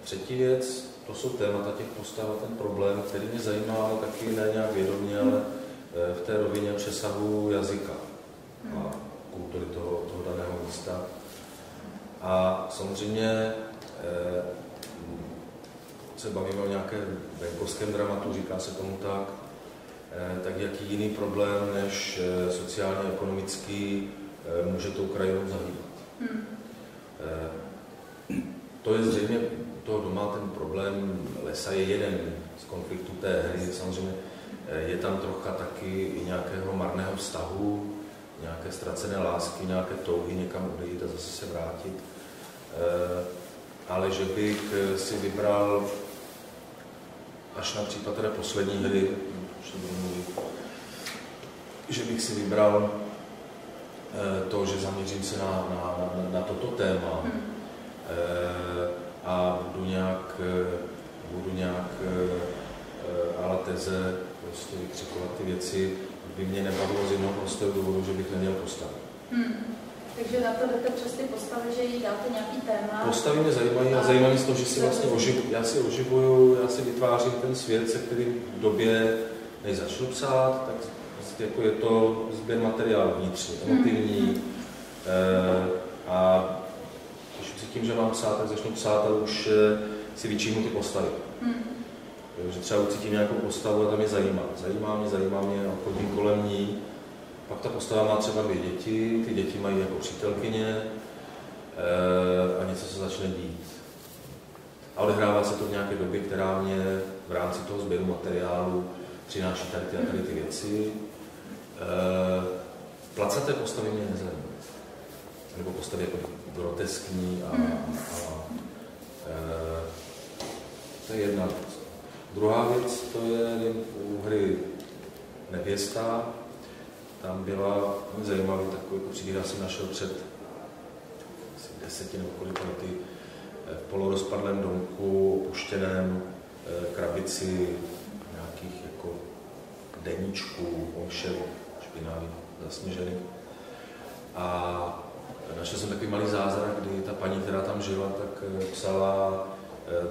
Třetí věc, to jsou témata těch postav a ten problém, který mě zajímá, ale taky ne nějak vědomě, ale v té rovině přesahu jazyka a kultury toho daného místa. A samozřejmě se bavíme o nějakém venkovském dramatu, říká se tomu tak jaký jiný problém než sociálně-ekonomický může tou krajinou zahýbat. To je zřejmě toho doma ten problém lesa je jeden z konfliktů té hry. Samozřejmě je tam trocha taky i nějakého marného vztahu, nějaké ztracené lásky, nějaké touhy někam odejít a zase se vrátit. Ale že bych si vybral až na případ té poslední hry, že bych si vybral to, že zaměřím se na toto téma a budu nějak ale teze prostě vykřikovat ty věci, by mě nebavilo z jednoho prostého důvodu, že bych neměl postavy. Takže na to jdete přes ty postavy, že jí dáte nějaký téma? Postavy mě zajímají a zajímají z toho, že si vlastně oživuju, já si vytvářím ten svět, se kterým v době, než začnu psát, tak jako je to sběr materiálu vnitřní, emotivní. A když cítím, že mám psát, tak začnu psát a už si vyčíhnu ty postavy. Že třeba ucítím nějakou postavu a ta mě zajímá. Zajímá mě a chodím kolem ní. Pak ta postava má třeba 2 děti, ty děti mají jako přítelkyně a něco se začne dít. A odehrává se to v nějaké době, která mě v rámci toho sběru materiálu přináší tady ty věci. Placaté postavy mě nezajímají. Nebo postavy jako groteskní to je jedna věc. Druhá věc, to je u hry Nevěsta. Tam byla zajímavý takový příběh, já jsem našel před 10 nebo kolik lety v polorozpadlém domku, opuštěném krabici nějakých jako deníčků, omšelů, špinavých, zasněžených. A našel jsem takový malý zázrak, kdy ta paní, která tam žila, tak psala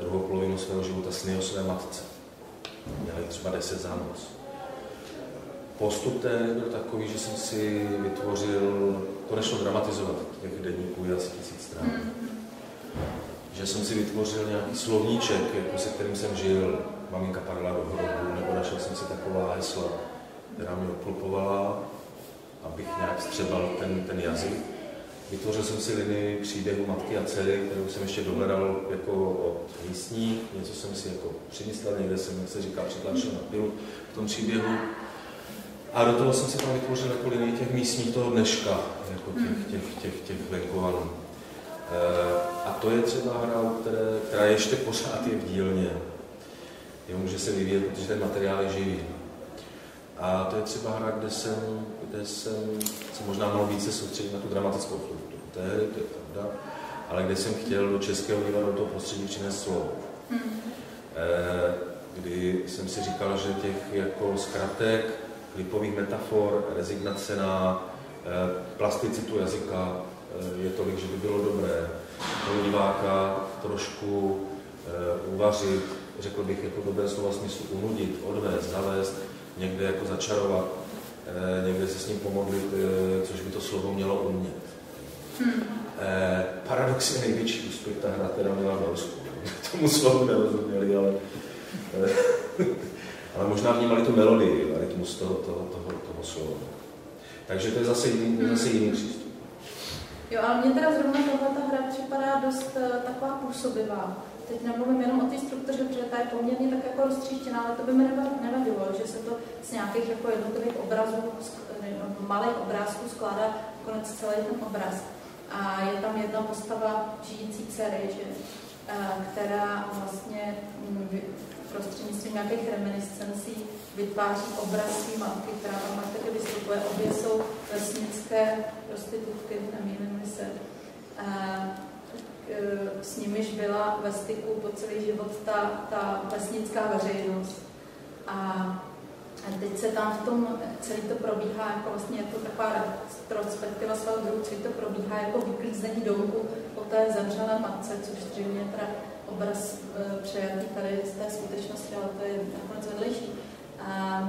druhou polovinu svého života sny o své matce. Měla jich třeba 10 za noc. Postup té byl takový, že jsem si vytvořil, to nešlo dramatizovat, těch deníků je asi 1000 stran, že jsem si vytvořil nějaký slovníček, jako se kterým jsem žil, maminka padla do hrobu, nebo našel jsem si taková hesla, která mě obklopovala, abych nějak střebal ten jazyk. Vytvořil jsem si linii příběhu matky a dcery, kterou jsem ještě dohledal jako od místních, něco jsem si jako přimyslel, někde jsem, jak se říká, přitlačil na pilu v tom příběhu. A do toho jsem si tam vytvořil jako linii těch místních toho dneška, jako těch venkovanů. A to je třeba hra, která ještě pořád je v dílně. Jo, může se vyvíjet, protože ten materiál je živý. A to je třeba hra, kde jsem se možná mohl více soustředit na tu dramatickou strukturu. To je pravda, ale kde jsem chtěl do českého divadla, do toho prostředí přinést slovo. Kdy jsem si říkal, že těch jako zkratek, klipových metafor, rezignace na plasticitu jazyka je tolik, že by bylo dobré toho diváka trošku uvařit, řekl bych jako dobré slova smyslu, unudit, odvést, zavést, někde jako začarovat, někde se s ním pomodlit, což by to slovo mělo umět. Paradoxně největší úspěch ta hra teda měla v Norsku. Tomu slovu nerozuměli, ale možná vnímali tu melodii, rytmus toho slova. Takže to je zase jiný přístup. Jo, ale mně teda zrovna tato hra připadá dost taková působivá. Teď nemluvím jenom o té struktuře, protože ta je poměrně tak jako roztříštěná, ale to by mi nevadilo, že se to z nějakých jako jednotlivých obrazů, malých obrázků skládá konec celý ten obraz. A je tam jedna postava žijící dcery, která vlastně prostřednictvím nějakých reminiscencí vytváří obraz své matky, která tam taky vystupuje. Obě jsou vesnické prostitutky, nemýlím se. S nimiž byla ve styku po celý život ta vesnická veřejnost. A teď se tam v tom, celý to probíhá, jako vlastně je to taková retrospektiva svého druhu, celý to probíhá jako vyklízení domku po té zemřelé matce, což zřejmě je teda obraz přejatý tady z té skutečnosti, ale to je nakonec vedlejší. A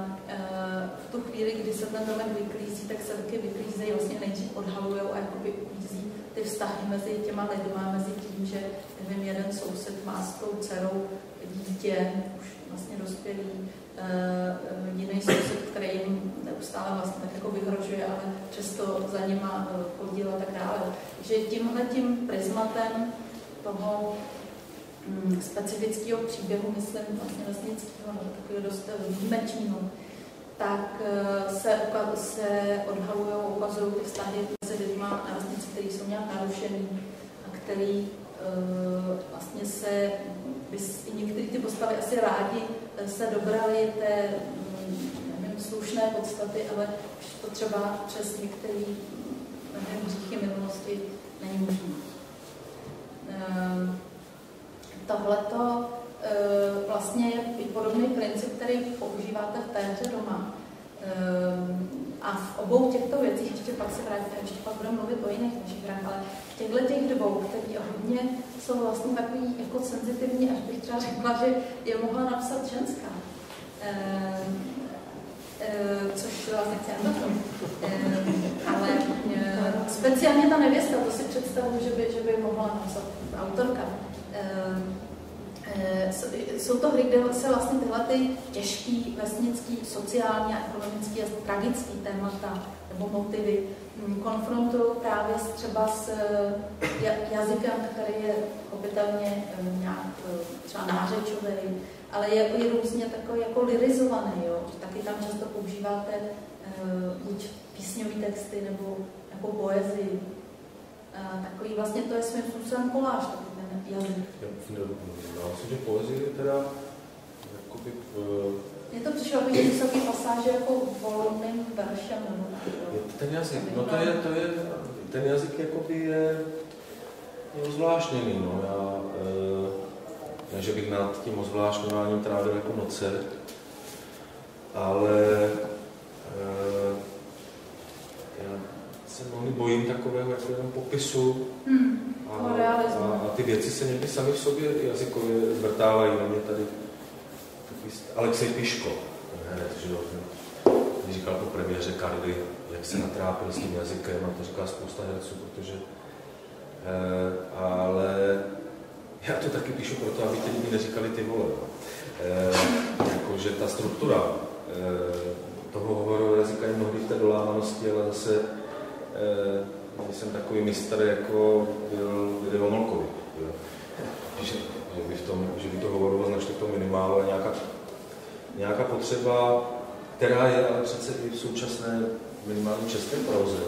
v tu chvíli, kdy se ten domek vyklízí, tak se taky vyklízejí, vlastně nejdřív odhalujou a jakoby uklízí ty vztahy mezi těma lidma, mezi tím, že nevím, jeden soused má s tou dcerou dítě, už vlastně dospělý, jiný soused, který jim neustále vlastně tak jako vyhrožuje, ale přesto za nima chodil a tak dále. Takže tímhletím prismatem toho specifického příběhu, myslím vlastně vesnického, nebo takového dost výjimečného, tak se odhalují, ukazují ty vztahy mezi lidma na vesnici, které jsou nějak narušený a který vlastně se, některé ty postavy asi rádi se dobrali té, nevím, slušné podstaty, ale to třeba přes některé, nevím, hříchy minulosti není možné. Tohleto vlastně je podobný princip, který používáte v té hře doma. A v obou těchto věcích, ještě pak se vrátíme, ještě pak budeme mluvit o jiných našich hrách, ale v těchto těch dvou, které hodně jsou vlastně takový jako senzitivní, až bych třeba řekla, že je mohla napsat ženská. Což vás nechci anotovat. Ale speciálně ta nevěsta, to si představuji, že by mohla napsat autorka. Jsou to hry, kde se vlastně tyhle ty těžký, vesnický, sociální a ekonomický a tragický témata nebo motivy konfrontují právě třeba s jazykem, který je pochopitelně nějak třeba nářečový, ale je různě takový jako lirizovaný, jo. Taky tam často používáte buď písňové texty nebo jako poezii. Takový vlastně to je svým způsobem koláž, ten jazyk. Já myslím, že poezie je teda jakoby... Mně to přišlo jako vysoký pasáže jako volným veršem. Ten jazyk, no to je ten jazyk jakoby je ozvláštněný, no. Ne, že bych nad tím ozvláštňováním trávil jako noce, ale já se velmi bojím takového jako jenom popisu a ty věci se někdy sami v sobě jazykově zvrtávají. Na mě tady Alexej Piško, když říkal po premiéře Karly, jak se natrápil s tím jazykem, a to říká spousta herců, protože ale já to taky píšu proto, aby ti lidi neříkali ty vole. Jakože ta struktura toho hovoru jazyka je mnohdy v té dolávanosti, ale zase nejsem takový mistr, jako byl Video Molkovi. Že by to hovorilo značně k tomu minimálu, ale nějaká potřeba, která je ale přece i v současné minimálně české proze,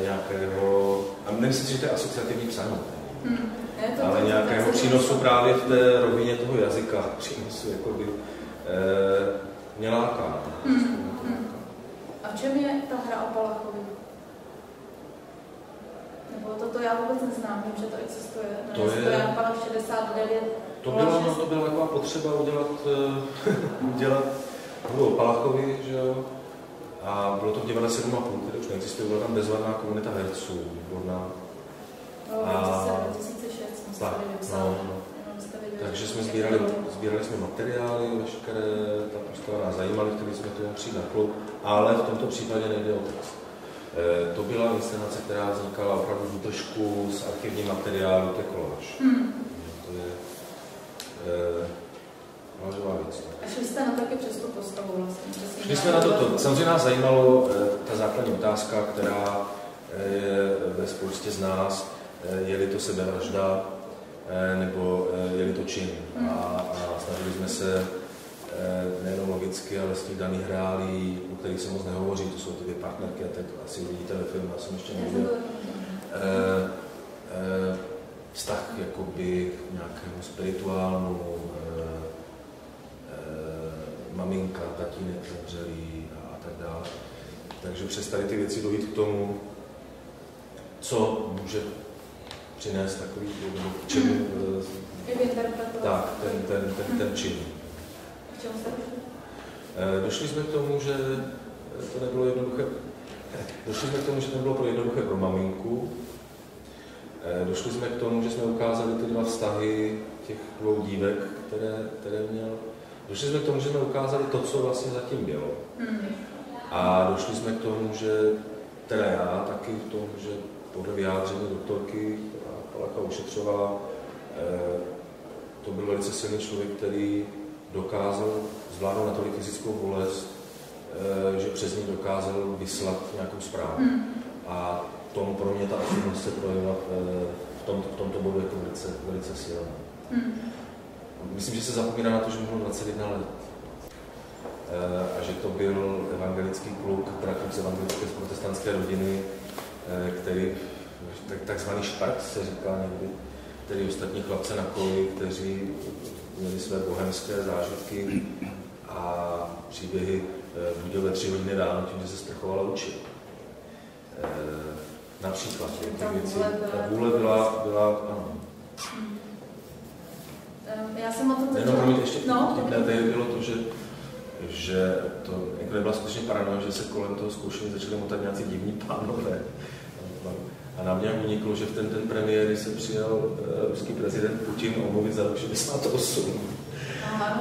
nějakého, a nemyslím si, že to je asociativní psaní, ale nějakého přínosu právě v té rovině toho jazyka, přínosu jakoby, mě láká. A v čem je ta hra o Palachovi? Nebo toto já vůbec neznám, vím, že to existuje. To je Palach 69. To byla taková potřeba udělat hru o Palachovi, že jo? A bylo to v 97,5, které už neexistuje, byla tam bezvadná komunita herců, výborná. No, 2006 jsme se tady vypsali. Takže jsme sbírali jsme materiály, veškeré, ta postava nás zajímaly, chtěli jsme tomu přijít na klub, ale v tomto případě nejde o text. To byla inscenace, která vznikala opravdu v útržku z archivních materiálů, to je koláž. To je kolážová věc. A šli jste na taky přes tu postavu vlastně? Šli jsme na to. Samozřejmě nás zajímalo ta základní otázka, která je ve spoustě z nás, je-li to sebevražda, nebo je-li to čin. A snažili jsme se nejenom logicky, ale z těch daných reálí, o kterých se moc nehovoří, to jsou ty dvě partnerky, a teď asi vidíte ve filmu, já jsem ještě neviděl. Vztah jakoby k nějakému spirituálnu, maminka, tatínek zemřelý a tak dále. Takže přes tady ty věci dojít k tomu, co může přinést takový, nebo k čemu, tak, ten čin. K čemu jste došli? Došli jsme k tomu, že to nebylo jednoduché. Došli jsme k tomu, že to nebylo jednoduché pro maminku. Došli jsme k tomu, že jsme ukázali ty dva vztahy těch dvou dívek, které měl. Došli jsme k tomu, že jsme ukázali to, co vlastně zatím bylo. A došli jsme k tomu, že teda já taky v tom, že podle vyjádření doktorky, která Palacha ošetřovala, to byl velice silný člověk, který dokázal zvládnout natolik fyzickou bolest, že přes ní dokázal vyslat nějakou zprávu. A tomu pro mě ta osobnost se projevila v tomto bodu jako velice silná. Myslím, že se zapomíná na to, že mu bylo 21 let. A že to byl evangelický kluk, z evangelické protestantské rodiny, který, takzvaný špark se říká někdy, který ostatní chlapce na koli, kteří měli své bohemské zážitky a příběhy budil ve 3 hodiny ráno tím, že se strchoval a učil. Například ty věci. Ta vůle byla ano. Já jsem o tom začala. Jenom ještě tady bylo to, že to jako nebyla skutečně paranoja, že se kolem toho zkoušení začaly motat nějací divní pánové. A nám nějak uniklo, že v ten premiéry se přijal ruský prezident Putin omluvit za rok 68.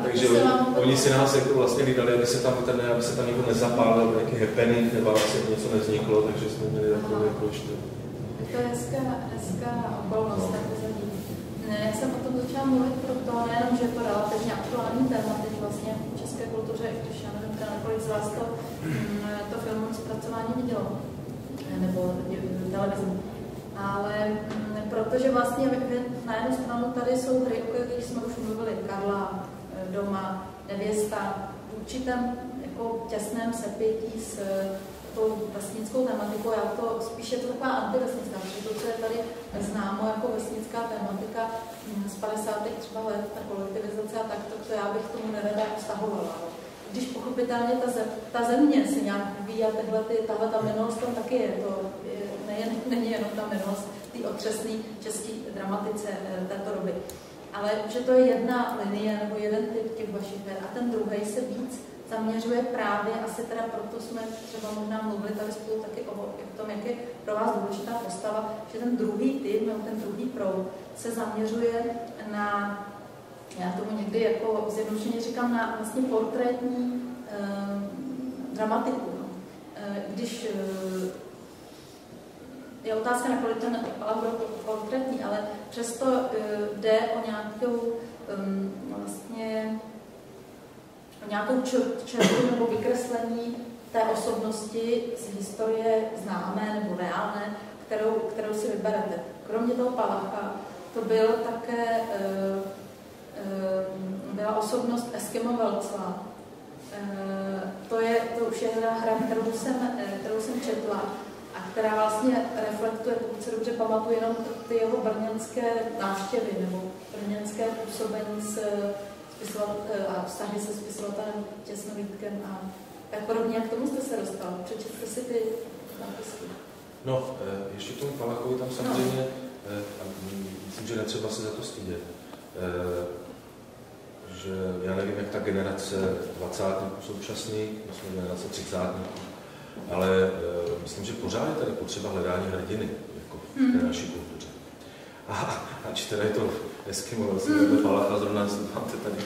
Takže oni si nás jako vlastně vydali, aby se tam nikdo nezapálil, nějaký happening, nebo vlastně něco nevzniklo, takže jsme měli takové jako ještě. To je hezká okolnost, tak pozadí. Já jsem o tom začala mluvit proto, nejenom, že je to relativně aktuální téma teď vlastně v české kultuře, když já nevím, kolik z vás to filmové zpracování vidělo, nebo televizní. Ale protože vlastně na jednu stranu tady jsou hry, o kterých jsme už mluvili, Karla, Doma, Nevěsta, v určitém jako těsném sepětí s tou vesnickou tematikou, já to spíš je to taková antivesnická, protože to, co je tady známo jako vesnická tematika z 50. třeba let, ta kolektivizace a tak, to já bych tomu nerada vztahovala. Když pochopitelně ta země se nějak vyvíjí a tahle ta minulost tam taky je, to není jenom ta minulost té otřesné české dramatice této doby. Ale že to je jedna linie nebo jeden typ těch vašich her a ten druhý se víc zaměřuje právě, asi teda proto jsme třeba možná mluvili tady spolu taky o tom, jak je pro vás důležitá postava, že ten druhý typ nebo ten druhý proud se zaměřuje na, já tomu někdy jako zjednodušeně říkám, na vlastně portrétní dramatiku. Když je otázka, nakolik ten Palach byl portrétní, ale přesto jde o nějakou vlastně o nějakou čertu nebo vykreslení té osobnosti z historie známé nebo reálné, kterou si vyberete. Kromě toho Palacha to byl také byla osobnost Eskimo Velcla. To už je hra, kterou jsem četla a která vlastně reflektuje, pokud se dobře pamatuju, jenom ty jeho brněnské návštěvy nebo brněnské působení a vztahy se spisovatelem Těsnovítkem a tak podobně. Jak k tomu jste se dostal? Přečetli si ty nápisky? No, ještě k tomu Palachovi tam samozřejmě, myslím, že netřeba se za to stydět. Že já nevím, jak ta generace 20. současných, myslím generace 30. Ale myslím, že pořád je tady potřeba hledání hrdiny jako v té naší kultuře. Ač teda je to Eskimo, vlastně Palacha zrovna máte tady.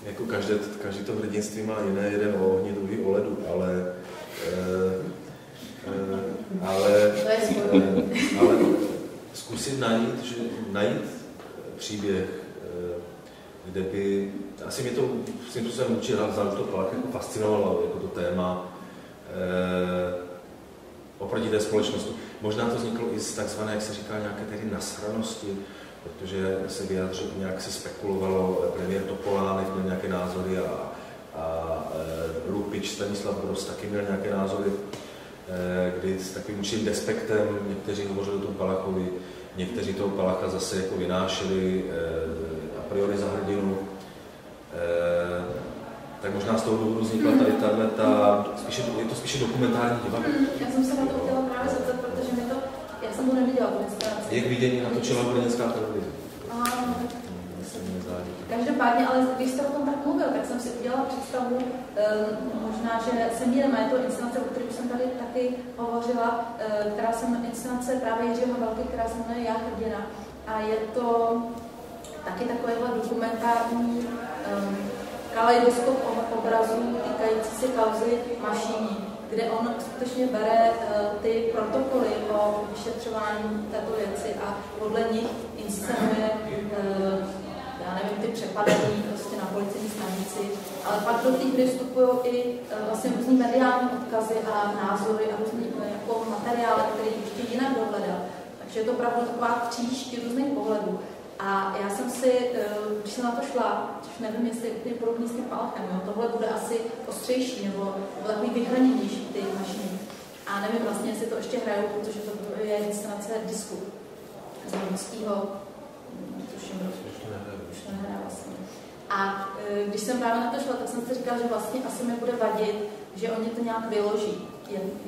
Jako každý to hrdinství má jiné, jeden o ohni, druhý o ledu, ale zkusit najít příběh, kde by, asi mě to s tím způsobem určitě to Palach jako fascinovalo, jako to téma oproti té společnosti. Možná to vzniklo i z takzvané, jak se říká, nějaké tedy nasranosti, protože se vyjádřil, nějak se spekulovalo, premiér Topolánek měl nějaké názory a Lupič Stanislav Gross taky měl nějaké názory, kdy s takovým určitým despektem někteří hovořili o tom Palachovi, někteří toho Palacha zase jako vynášeli a priori za hrdinu. Tak možná z toho důvodu vznikla tady je to spíše dokumentární divadlo. Já jsem se na to chtěla právě zeptat, protože já jsem to neviděla, tu inscenaci. Jak vidění natočila brněnská televize. Každopádně, ale když jste o tom tak mluvil, tak jsem si udělala představu, možná, že se mýlím, je to inscenace, o které jsem tady taky hovořila, která se jmenuje inscenace právě Jiřího Havelky, která se jmenuje Já hrdina. A je to taky takovýhle dokumentární kaleidoskop obrazů týkající se kauzy Mašíní, kde on skutečně bere ty protokoly o vyšetřování této věci a podle nich inscenuje já nevím, ty přepadení prostě na policejní stanici, ale pak do té hry vstupují i vlastně různý mediální odkazy a názory a různý jako materiály, který ještě jinak dohledal. Takže je to opravdu taková tříšť různých pohledů. A já jsem si, když jsem na to šla, což nevím, jestli je úplně podobný s tím Palachem, tohle bude asi ostřejší nebo takový vyhraněnější ty Mašíny. A nevím vlastně, jestli to ještě hrajou, protože to je inscenace Disku z Loňského, tuším, už to nehraje vlastně. A když jsem právě na to šla, tak jsem si říkala, že vlastně asi mi bude vadit, že oni to nějak vyloží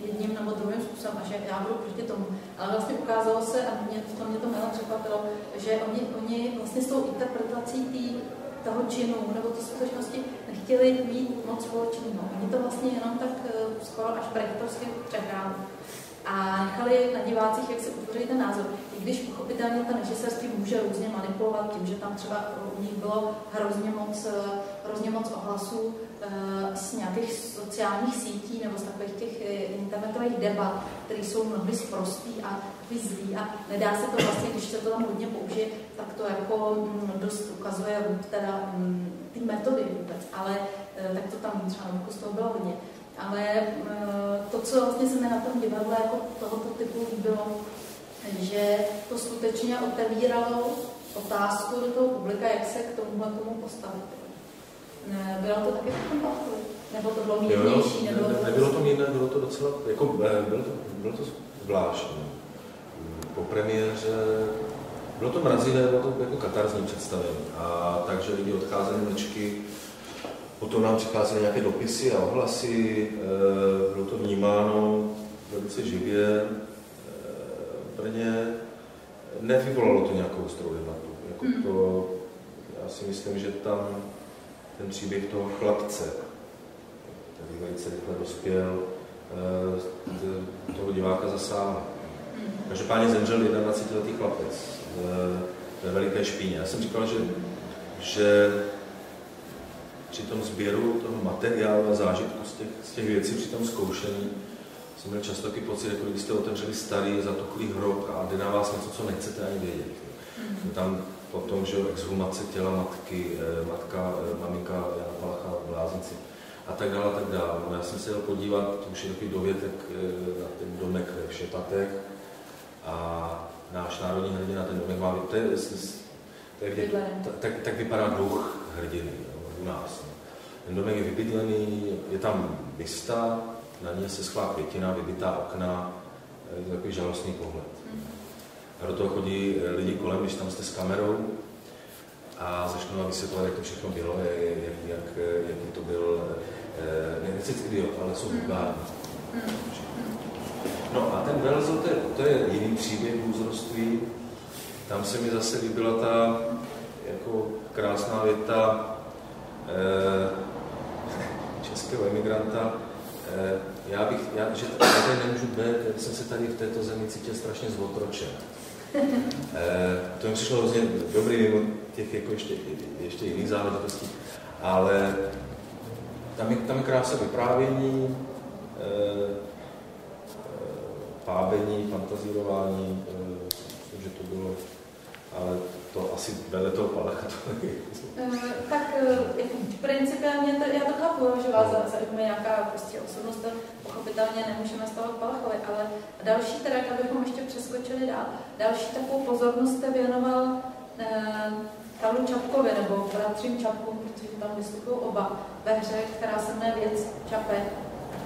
jedním nebo druhým způsobem a že já budu proti tomu. Ale vlastně ukázalo se, a mě to mile překvapilo, že oni vlastně s tou interpretací toho činu nebo té skutečnosti nechtěli mít moc společného. Oni to vlastně jenom tak skoro až brechtovsky přehráli. A nechali na divácích, jak se utvoří ten názor. I když pochopitelně ten režisérství může různě manipulovat tím, že tam třeba u nich bylo hrozně moc ohlasů z nějakých sociálních sítí nebo z takových těch internetových debat, které jsou mnohdy sprostý a zlý a nedá se to vlastně, když se to tam hodně použije, tak to jako dost ukazuje teda ty metody vůbec, ale tak to tam třeba z toho bylo hodně. Ale to, co vlastně se mi na tom divadle jako tohoto typu líbilo, že to skutečně otevíralo otázku do toho publika, jak se k tomuhle tomu postavit. Bylo to taky v tom Palachovi? Nebo to bylo mírnější? Nebylo to mírné, bylo to docela, jako, bylo to zvláštní. Po premiéře bylo to mrazivé, bylo to jako katarzní představení. A takže lidi odcházeli mlčky. Potom nám přicházely nějaké dopisy a ohlasy, bylo to vnímáno velice živě. V Brně nevyvolalo to nějakou ostrou debatu. Jako to, já si myslím, že tam ten příběh toho chlapce, který velice rychle dospěl, toho diváka zasáhl. Každopádně zemřel 21letý chlapec ve veliké špíně. Já jsem říkal, že při tom sběru toho materiálu a zážitku z těch věcí při tom zkoušení jsem měl často taky pocit, jako když jste otevřeli starý, zatoklý hrob a jde na vás něco, co nechcete ani vědět. Tam potom, že exhumace těla maminka Jana Palacha v Láznici. a tak dále, a tak dále. No, já jsem se jel podívat, to už je takový dovětek na ten domek ve Šepatech a náš národní hrdina, ten domek má, tak vypadá duch hrdiny u nás. No. Ten domek je vybydlený, je tam bysta, na ní se schlá květina, vybitá okna, je to takový žalostný pohled. A do toho chodí lidi kolem, když tam jste s kamerou a začnou vám vysvětlovat, jak to všechno bylo, jaký to byl, nechci idiot, ale jsou vulgární. No a ten Velzel, to je jiný příběh úzroství. Tam se mi zase líbila ta jako krásná věta českého emigranta. Že tady nemůžu být, jsem se tady v této zemi cítil strašně zotročen. To mi přišlo hrozně dobrý mimo těch jako ještě jiných záležitostí, ale tam je krása vyprávění, pábení, fantazírování, myslím, že to bylo, ale to asi vedle toho Palacha to tak principiálně já to chápu, že vás zajímá nějaká prostě osobnost, to pochopitelně nemůžeme stavovat Palachovi, ale další teda, abychom ještě přeskočili dál, další takovou pozornost jste věnoval Karlu Čapkovi, nebo bratřím Čapkům, protože tam vystupují oba ve hře, která se jmenuje Věc Čapek,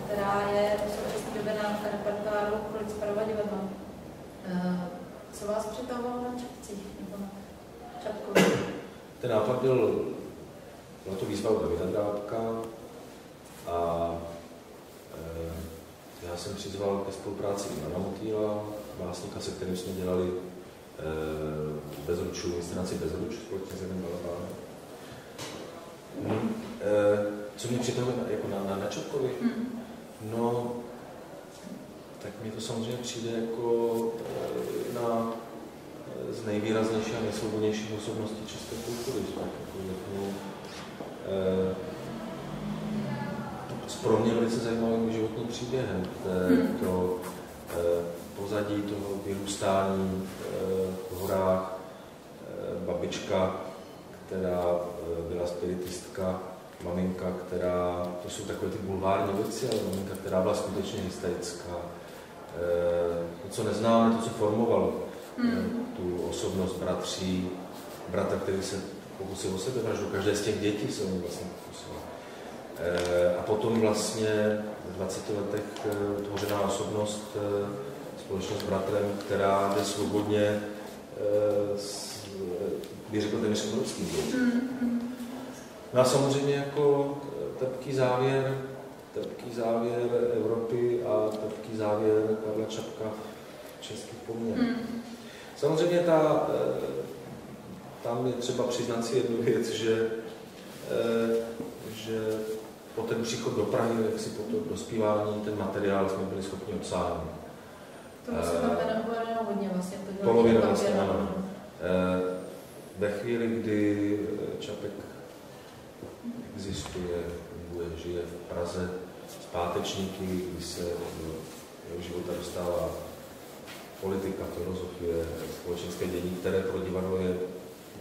která je v současné době na repertoáru Kolicperova divadla. Co vás přitahovalo na Čapcích nebo na Čapkovi? Ten nápad byla to výzva od Davida Drábka a já jsem přizval ke spolupráci Ivana Motýla, básníka, se kterým jsme dělali inscenaci Bezruč společně s Janem Balabánem. Co mě přitahuje jako na Čapkovi? No, tak mi to samozřejmě přijde jako jedna z nejvýraznějších a nejsvobodnějších osobností české kultury. Tak jako s pro mě velice zajímavým životním příběhem. To pozadí toho vyrůstání v horách, babička, která byla spiritistka, maminka, to jsou takové ty bulvární věci, ale maminka, která byla skutečně hysterická. To, co neznáme, to, co formovalo tu osobnost bratří, bratra, který se pokusil o sebevraždu, každé z těch dětí se mu vlastně pokusil. A potom vlastně v 20 letech tvořená osobnost společně s bratrem, která jde svobodně, bych řekl téměř evropským dětem. No a samozřejmě jako trpký závěr Evropy a trpký závěr Karla Čapka v českých poměrech. Samozřejmě tam je třeba přiznat si jednu věc, že po ten příchod do Prahy, jak si po to dospívání, ten materiál jsme byli schopni obsáhnout. To se tam polovina hodně vlastně. Polovina vlastně, ano. Ve chvíli, kdy Čapek existuje, funguje, žije v Praze s pátečníky, kdy se do jeho života dostává politika, filozofie, společenské dění, které pro divadlo je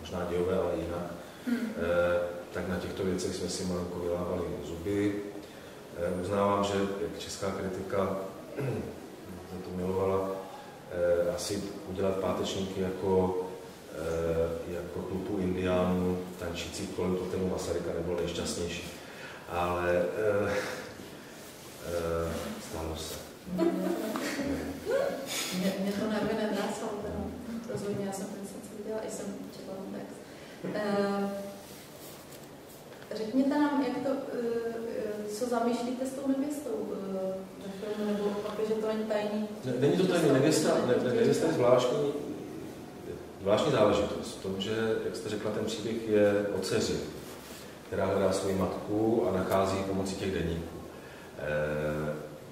možná dějové, ale jinak. Tak na těchto věcech jsme si malinko vylávali zuby. Uznávám, že jak česká kritika to milovala, asi udělat pátečníky jako tlupu indiánů tančící kolem totému Masaryka nebylo nejšťastnější. Ale stalo se. Mě to nervy nedrásalo, rozhodně, já jsem ten co viděla, i jsem četla ten text. Řekněte nám, jak to, co zamýšlíte s tou nevěstou ve filmu, nebo protože to není tajný? Není to tajný, nevěsta je zvláštní záležitost v tom, že, jak jste řekla, ten příběh je o dceři, která hledá svoji matku a nachází pomocí těch deníků.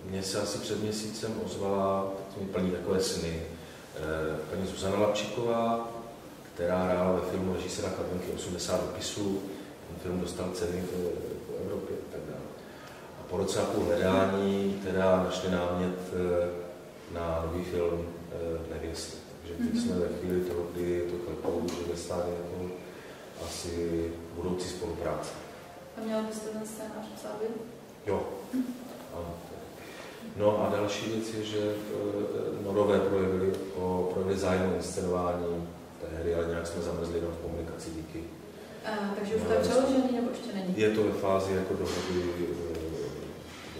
Mně se asi před měsícem ozvala, tak mi plní takové sny, paní Zuzana Lapčíková, která hrála ve filmu režiséra Kadlenky 80 dopisů. Ten film dostal ceny v Evropě a tak dále. A po roce a půl hledání teda našli námět na nový film Nevěsty. Takže teď jsme ve chvíli toho, kdy to klepou, že ve stát je jako asi budoucí spolupráce. A měla byste ten scénář psát vy? Jo. No a další věc je, že Norové projevili zájem o inscenování té hry, ale nějak jsme zamrzli jenom v komunikaci díky. Takže už to je přeložený, nebo ještě není? Je to ve fázi jako dohody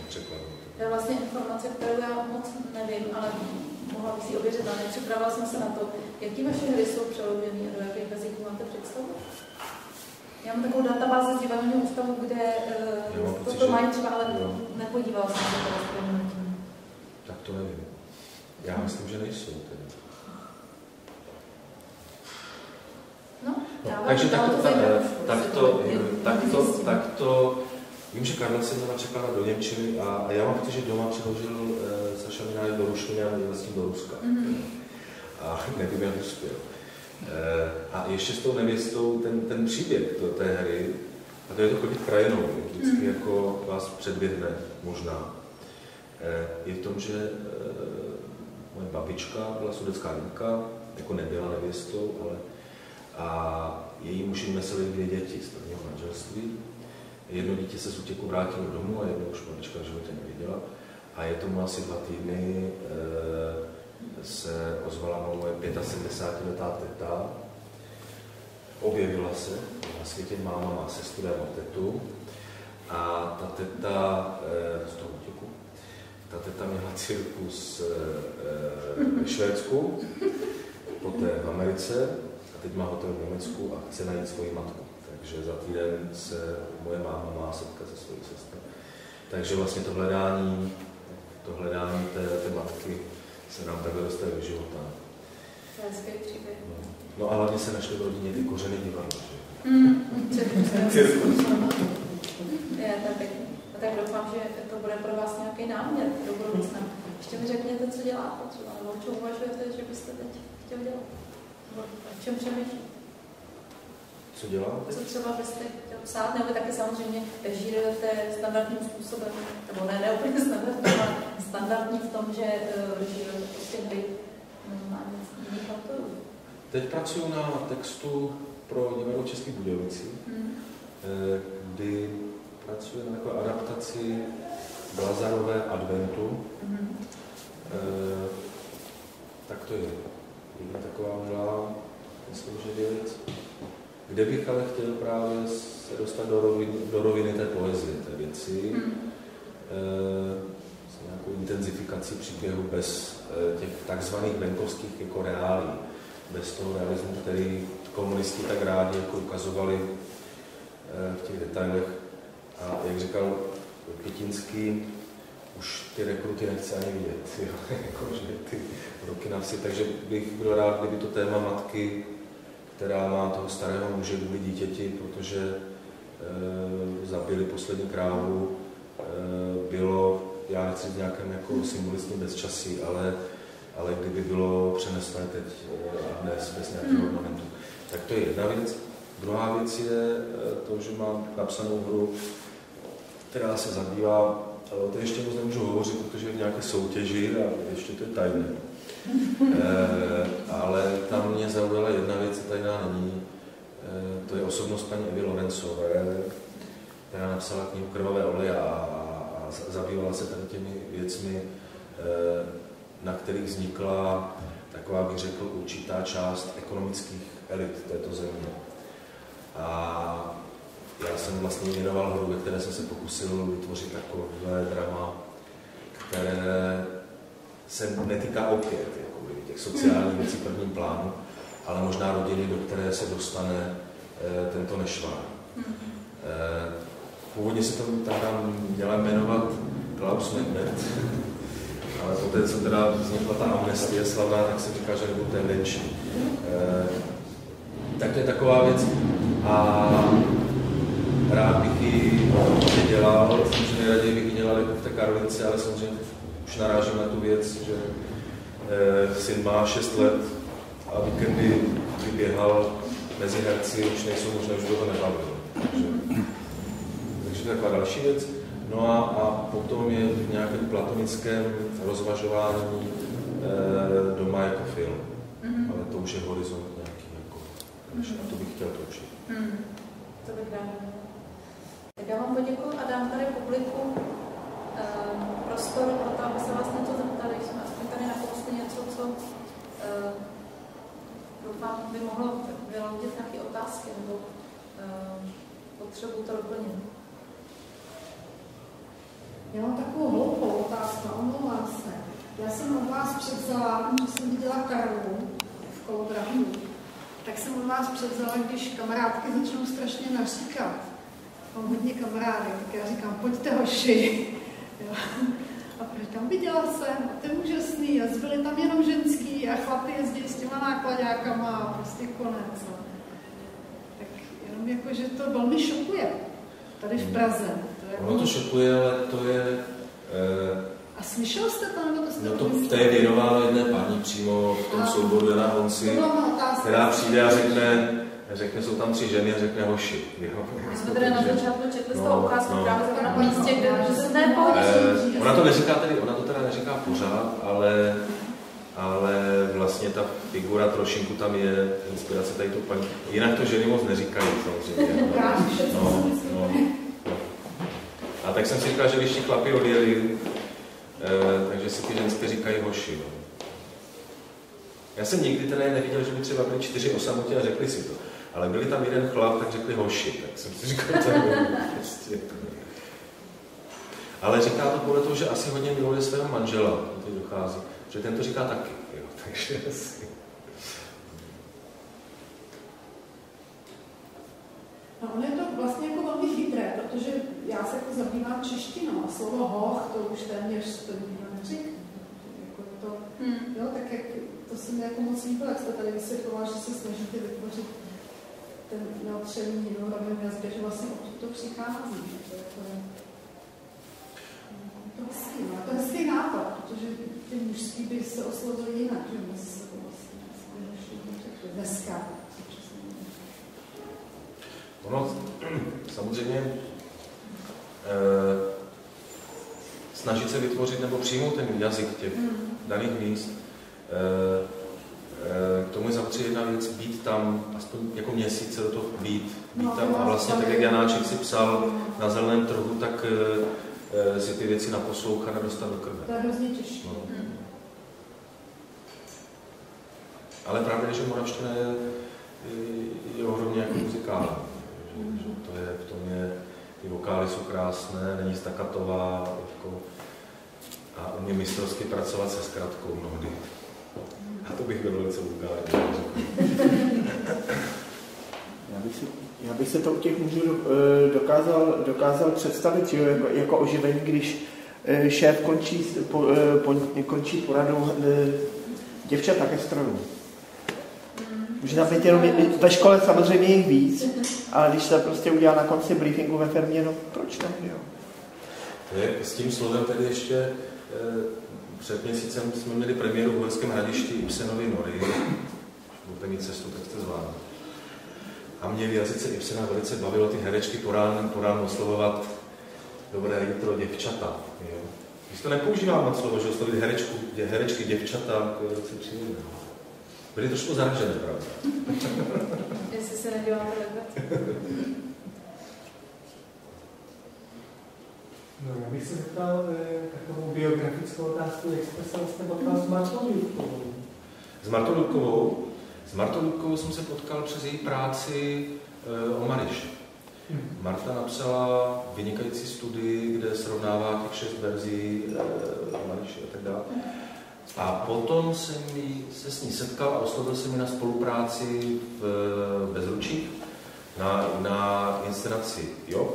překladu. To je vlastně informace, kterou já moc nevím, ale mohla bych si ověřit, ale nepřipravila jsem se na to, jaký vaše hry jsou přeložený a do jakých jazyků máte představu? Já mám takovou databázi z divadelního ústavu, kde toto mají třeba, ale nepodívala jsem se to rozprávnutí. Tak to nevím. Já myslím, že nejsou tedy. Takže takto vím, že Karla se měla překládat do němčiny a já mám protože doma přeložil Saša Minář do ruštiny a vlastně do Ruska. A nevím, jak uspěl. A ještě s tou nevěstou ten příběh té hry, a to je to chodit krajinou, vždycky jako vás předběhne možná, je v tom, že moje babička byla sudetská Němka, jako nebyla nevěstou, ale a její muž jim nesli 2 děti z prvního manželství. Jedno dítě se z útěku vrátilo domů a jedno už babička v životě neviděla. A je tomu asi 2 týdny se ozvala moje 75letá teta. Objevila se na světě, máma má sestru a tetu. A ta teta z toho útěku, ta teta měla cirkus ve Švédsku, poté v Americe, a teď má hotel v Německu a chce najít svoji matku. Takže za týden se moje máma má setkat se svojí sestrou. Takže vlastně to hledání té matky se nám takhle dostane do života. To je hezký příběh. No a hlavně se našly v rodině ty kořeny divadla. Cirkus. Tak doufám, že to bude pro vás nějaký námět do budoucna. Ještě mi řekněte, co děláte třeba, nebo o čem uvažujete, že byste teď chtěl dělat? O čem přemýšlíte? Co dělám? Co třeba byste chtěl psát, nebo taky samozřejmě režírujete standardním způsobem, nebo ne úplně standardním, ale standardní v tom, že režírujete prostě hry normálně jiných autorů. Teď pracuji na textu pro divadlo České Budějovice, kdy pracuji na takové adaptaci Lazarové adventu. Tak to je taková milá, myslím, že věc. Kde bych ale chtěl právě se dostat do roviny té poezie, té věci, s nějakou intenzifikací příběhu bez těch takzvaných venkovských jako reálí, bez toho realismu, který komunisti tak rádi jako ukazovali v těch detailech. A jak říkal Květinský, už ty rekruty nechce ani vidět, jakože ty roky na vsi, takže bych byl rád, kdyby to téma matky, která má toho starého muže kvůli dítěti, protože zabili poslední krávu, bylo, já nechci v nějakém jako symbolistním bezčasí, ale kdyby bylo přenesené teď a dnes bez nějakého ornamentu. Tak to je jedna věc. Druhá věc je to, že mám napsanou hru, která se zabývá, ale o té ještě moc nemůžu hovořit, protože je v nějaké soutěži a ještě to je tajné. Ale tam mě zaujala jedna věc, tajná není. To je osobnost paní Evy Lorencové, která napsala knihu Krvavé oleje a zabývala se tady těmi věcmi, na kterých vznikla taková, bych řekl, určitá část ekonomických elit této země. A já jsem vlastně věnoval hru, ve které jsem se pokusil vytvořit takové drama, které se netýká opět těch sociálních věcí v prvním plánu, ale možná rodiny, do které se dostane tento nešvar. Původně se to tam měla jmenovat Klaus Medved, ale poté, co teda vznikla ta amnestie slavná, tak se říká, že nebudu tendenční. Tak to je taková věc a rád bych ji dělal, samozřejmě nejraději bych ji dělal jako v té Karolince, ale samozřejmě už narážím na tu věc, že syn má 6 let a víkendy vyběhal mezi herci, už nejsou možná, už toho nebavil. Takže to je taková další věc. No a potom je v nějakém platonickém rozvažování doma jako film. Ale to už je horizont nějaký, jako, a to bych chtěl točit. To bych ráda. Tak já vám poděkuji a dám tady publiku prostor pro to, aby se vás něco zeptali. Jsme aspoň tady nakousli něco, co doufám, by mohlo vyloudit nějaké otázky nebo potřebu to doplnit. Já mám takovou hloupou otázku, omlouvám se. Já jsem od vás převzala, když jsem viděla Karlu v Kolobrahu, tak jsem od vás převzala, když kamarádky začnou strašně naříkat. Mám hodně kamarádek, tak já říkám, pojďte hoši. Jo. A proč tam viděla jsem, a to je úžasný, a zbyly tam jenom ženský a chlapy jezdí s těma nákladákama a prostě konec. Tak jenom jako, že to velmi šokuje tady v Praze. Ono to šokuje, ale to je... A slyšel jste to, nebo to jste to je věnováno jedné paní přímo v tom souboru Jana Honci, která přijde a řekne, jsou tam 3 ženy a řekne hoši. My jsme tady na začátku četli z toho ukázku právě na místě, kde se nepohodí. Ona to neříká tedy, ona to teda neříká pořád, ale vlastně ta figura trošinku tam je inspirace tady to paní. Jinak to ženy moc neříkají samozřejmě. No. A tak jsem si říkal, že když ti chlapi odjeli, takže si ty ženské říkají hoši. No. Já jsem nikdy teda neviděl, že by třeba byli 4 o samotě a řekli si to. Ale byli tam jeden chlap, tak řekli hoši. Tak jsem si říkal, to je prostě... Ale říká to podle toho, že asi hodně miluje svého manžela, to dochází. Protože ten to říká taky. Jo, takže asi... No, ono je to vlastně jako velmi chytré, protože já se jako zabývám češtinou a slovo hoch, to už téměř to nikdo neřekne. Jako to, jo, tak jak to se mi jako moc líbilo, jak jste tady vysvětloval, že se snažíte vytvořit ten neotřelný jednohrovný jazyk, že vlastně odtud to přichází. To je hezký nápad, protože ty mužský by se oslovili jinak, že my se to vlastně dneska. Ono, samozřejmě, snažit se vytvořit nebo přijmout ten jazyk těch daných míst, k tomu je zapotřebí jedna věc, být tam aspoň jako měsíce do toho být tam a vlastně tak, jak Janáček si psal na zeleném trhu, tak si ty věci naposlouchat a dostat do krve. To je hrozně těžké. No. Ale pravda je, že moravština je ohromně jako muzikální. Že to je, v tom je, ty vokály jsou krásné, není stakatová, jako, a umí mistrovsky pracovat se zkratkou mnohdy. A to bych byl velice vulgární. Já bych se to u těch mužů dokázal představit, že jako oživení, když šéf končí poradu děvčata ke strojům. Může tam být jenom ve škole samozřejmě jich víc, ale když se prostě udělá na konci briefingu ve firmě, no proč ne, jo? S tím slovem tedy ještě před měsícem jsme měli premiéru v Uherském Hradišti Ibsenovy Nory. Budete mít cestu, tak jste zvládli. A mě v jazyce Ibsena velice bavilo ty herečky po ránu oslovovat dobré jitro děvčata. Jo? Když to nepoužívám na slovo, že oslovit herečky děvčata, to je velice příjemné. Byli trošku zaražené, pravda? Jestli se neděláte legraci. No, já bych se zeptal takovou biografickou otázku, jak jste se vlastně potkal s Martou Lubkovou? S Martou Lubkovou? S Martou Lubkovou jsem se potkal přes její práci o Maryši. Marta napsala vynikající studii, kde srovnává těch 6 verzí o Maryši a tak dále. A potom jsem se s ní setkal a oslovil jsem ji na spolupráci v Bezručích na inscenaci Jo.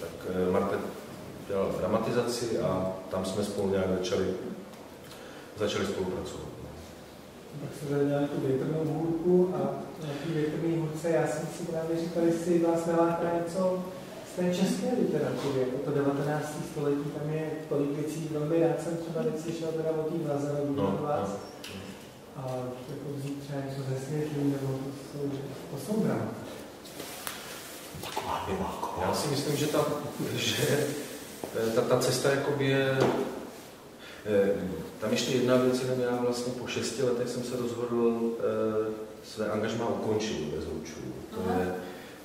Tak Marta dělala dramatizaci a tam jsme spolu nějak začali spolupracovat. Tak jsme dělali tu větrnou hůlku a na té větrné hůlce já jsem si právě říkal, jestli vás naláká něco z té české literatury, jako to 19. století, tam je tolik věcí, velmi rád jsem třeba teď slyšel teda o té Vlaze od vás. A jako vzít třeba něco ze světlí, nebo to jsou drama. Já si myslím, že ta cesta jakoby je... Tam ještě jedna věc, jenom já vlastně po 6 letech jsem se rozhodl své angažmá ukončit bez Bezručů.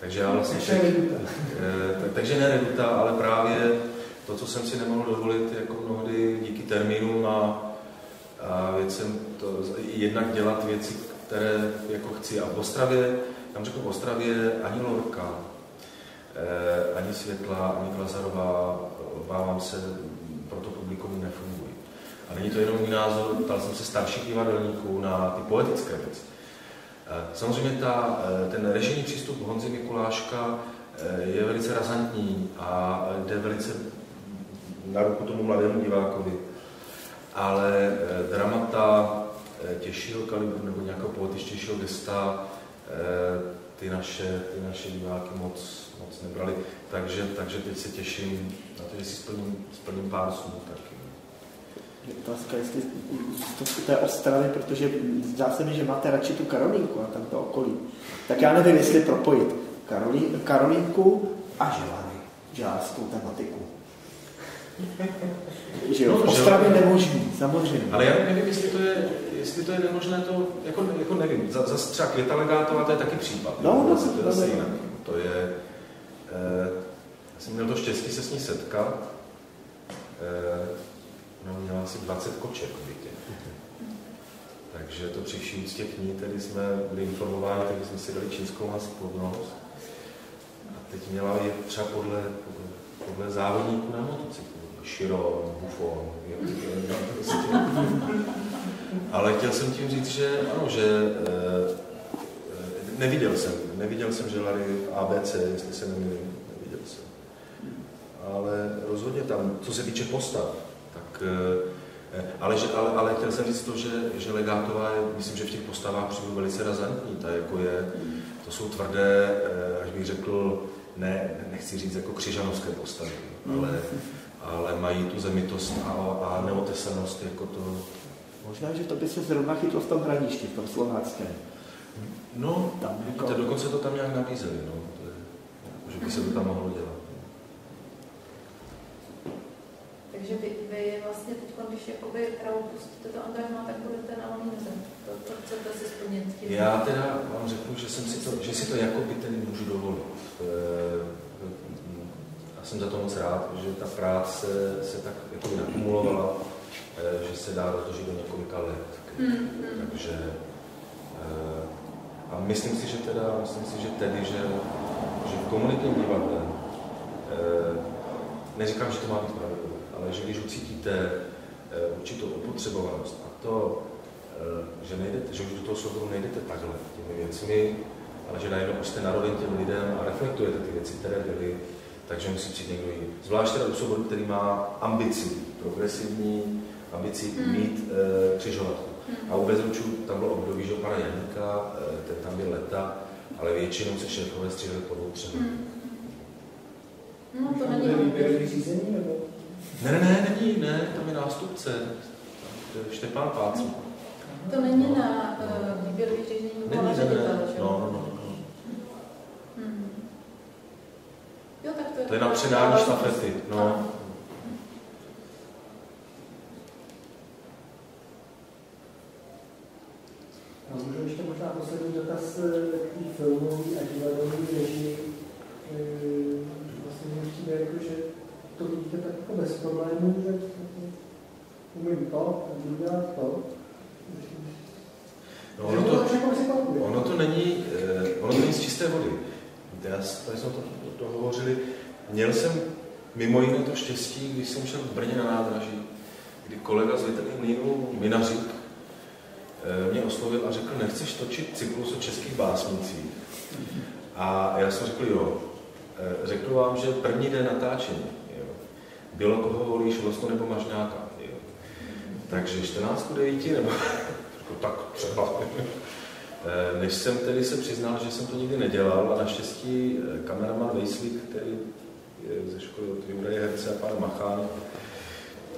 Takže já vlastně takže ne reduta, ale právě to, co jsem si nemohl dovolit jako mnohdy díky termínům a věcem, to, jednak dělat věci, které jako chci. A v Ostravě, tam řeknu v Ostravě, ani Lorka, ani Světla, ani Glazarová, obávám se, pro to publikum nefungují. A není to jenom můj názor, ptal jsem se starších divadelníků na ty poetické věci. Samozřejmě ten režijní přístup Honzy Mikuláška je velice razantní a jde velice na ruku tomu mladému divákovi. Ale dramata těžšího kalibru nebo nějakého poetičtějšího gesta ty naše diváky moc nebrali. Takže teď se těším na to, že si splním pár snů taky. Otázka, jestli to té Ostravy, protože zdá se mi, že máte radši tu Karolínku a tam to okolí. Tak já nevím, jestli propojit Karolínku a Želany, želářskou tematiku. Že jo, v Ostravě nemožný, samozřejmě. Ale já nevím, jestli to je nemožné, to jako nevím. Zase třeba Květa Legátová, to je taky případ. No, to je zase jinak. To je, já jsem měl to štěstí se s ní setkat. Ona měla asi 20 koček v bytě. Takže to při vší úctě k ní, tedy jsme byli informováni, takže jsme si dali čínskou masku pod nos. A teď měla je třeba podle závodníků na motocyklu. Chiron, Buffon, ale chtěl jsem tím říct, že ano, že neviděl jsem Želary v ABC, jestli se nemýlím, neviděl jsem. Ale rozhodně tam, co se týče postav, tak, ale chtěl jsem říct to, že Legátová je, myslím, že v těch postavách přijde velice razantní, to jsou tvrdé, až bych řekl, nechci říct jako křižanovské postavy, ale mají tu zemitost a neotesanost jako to. Možná, že to by se zrovna chytlo v tom Hradišti, v tom slováckém. No, tam jako... dokonce to tam nějak nabízeli, no. Že by se to tam mohlo dělat. Takže vy vlastně teď, když jakoby Kralu pustíte to angažmá, tak budete na volný noze. To chcete si splnit tím. Já teda vám řeknu, že si to jakoby tedy můžu dovolit. Já jsem za to moc rád, že ta práce se tak jako nakumulovala, že se dá rozložit do několika let. Takže a myslím si, že v komunitním divadle neříkám, že to má být pravidlo, ale že když ucítíte určitou opotřebovanost a to, že už do toho souboru nejdete takhle těmi věcmi, ale že najednou jste naroven těm lidem a reflektujete ty věci, které byly, takže musí přijít někdo jiný. Zvlášť teda do souboru, který má ambici, progresivní ambici mít křižovatku. A u Bezručů tam bylo období, že pana Janíka, ten tam byl leta, ale většinou se šéfové stříleli po 2-3. No to není výběrový řízení, nebo? Ne, tam je nástupce. Štěpán Páců. To není na výběrový řízení, nebo na ředitel, že? No. Jo, tak to je na předání štafety, no. A můžu ještě možná poslední dotaz k té filmové a divadelové režii. Vlastně mi přijde, jako, že to vidíte tak jako bez problémů, že umím to a budu dělat to. No, ono to není z čisté vody. Tady jsme to hovořili. Měl jsem mimo jiné to štěstí, když jsem šel v Brně na nádraží, kdy kolega z Větrných mlýnů, Minařík, mě oslovil a řekl, nechceš točit cyklus o českých básnicích? A já jsem řekl, jo. Řeknu vám, že první den natáčení, jo. Bylo koho volíš, Vlastně nebo Mažňáka, jo. Takže 14:09, nebo tak třeba. Než jsem tedy se přiznal, že jsem to nikdy nedělal a naštěstí kameraman Vejslík, který je ze školy od Juraje Herce a pana Macháně,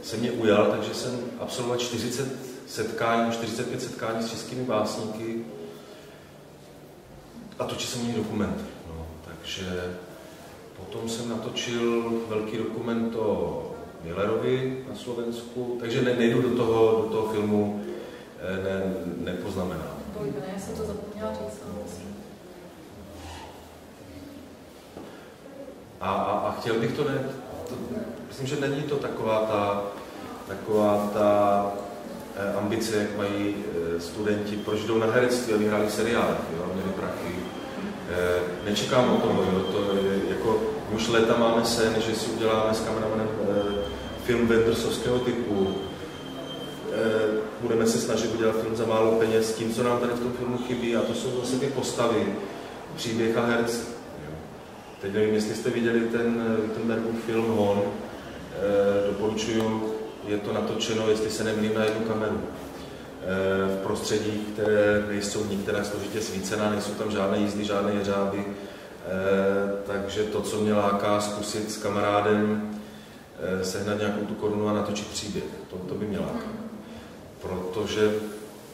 se mě ujal, takže jsem absolvoval 45 setkání s českými básníky a točil jsem jejich dokument. No, takže potom jsem natočil velký dokument o Millerovi na Slovensku, takže nejdu do toho filmu nepoznamenám. Já jsem to zapomněla říct. A chtěl bych to, myslím, že není to taková ta ambice, jak mají studenti, proč jdou na herectví a vyhráli seriály, měli prachy. Nečekám o toho, to je, jako už léta máme sen, že si uděláme s kameramanem film Wendersovského typu. Budeme se snažit udělat film za málo peněz, tím, co nám tady v tom filmu chybí, a to jsou zase ty postavy, příběh a herci. Teď nevím, jestli jste viděli ten Wittenbergův film Hon, doporučuju, je to natočeno, jestli se nemýlím, na jednu kameru. V prostředí, které nejsou nikterak složitě svícená, nejsou tam žádné jízdy, žádné jeřáby, takže to, co mě láká zkusit s kamarádem sehnat nějakou tu korunu a natočit příběh, to by mě lákalo. Protože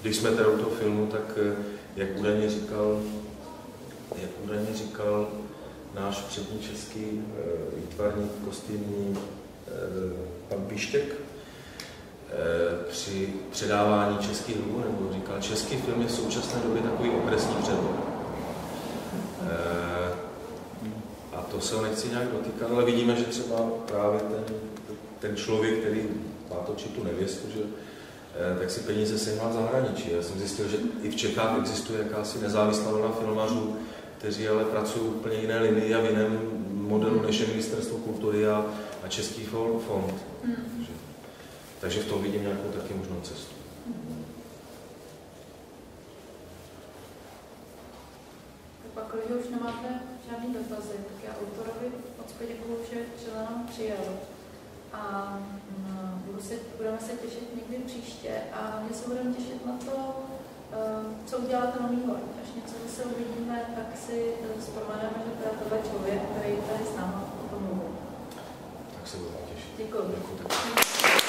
když jsme tady u toho filmu, tak jak údajně říkal náš přední český výtvarník kostýmní pan Pištěk, při předávání českých lvů, nebo říkal, český film je v současné době takový okresní převod. A to se ho nechci nějak dotýkat, ale vidíme, že třeba právě ten člověk, který má točit tu nevěstu, že, tak si peníze sehnal v zahraničí. Já jsem zjistil, že i v Čechách existuje jakási nezávislá vlna filmařů, kteří ale pracují úplně jiné linii a v jiném modelu, než je Ministerstvo kultury a Český fond. Takže v tom vidím nějakou taky možnou cestu. Pak, když už nemáte žádný dotazy, tak já autorovi moc poděkuju, že nám přijel. A budeme se těšit někdy příště a hlavně se budeme těšit na to, co uděláte novýho. Až něco zase uvidíme, tak si vzpomeneme, že to je tohle člověk, který tady s námi o tom mluví. Tak se budeme těšit. Děkuji. Děkuji.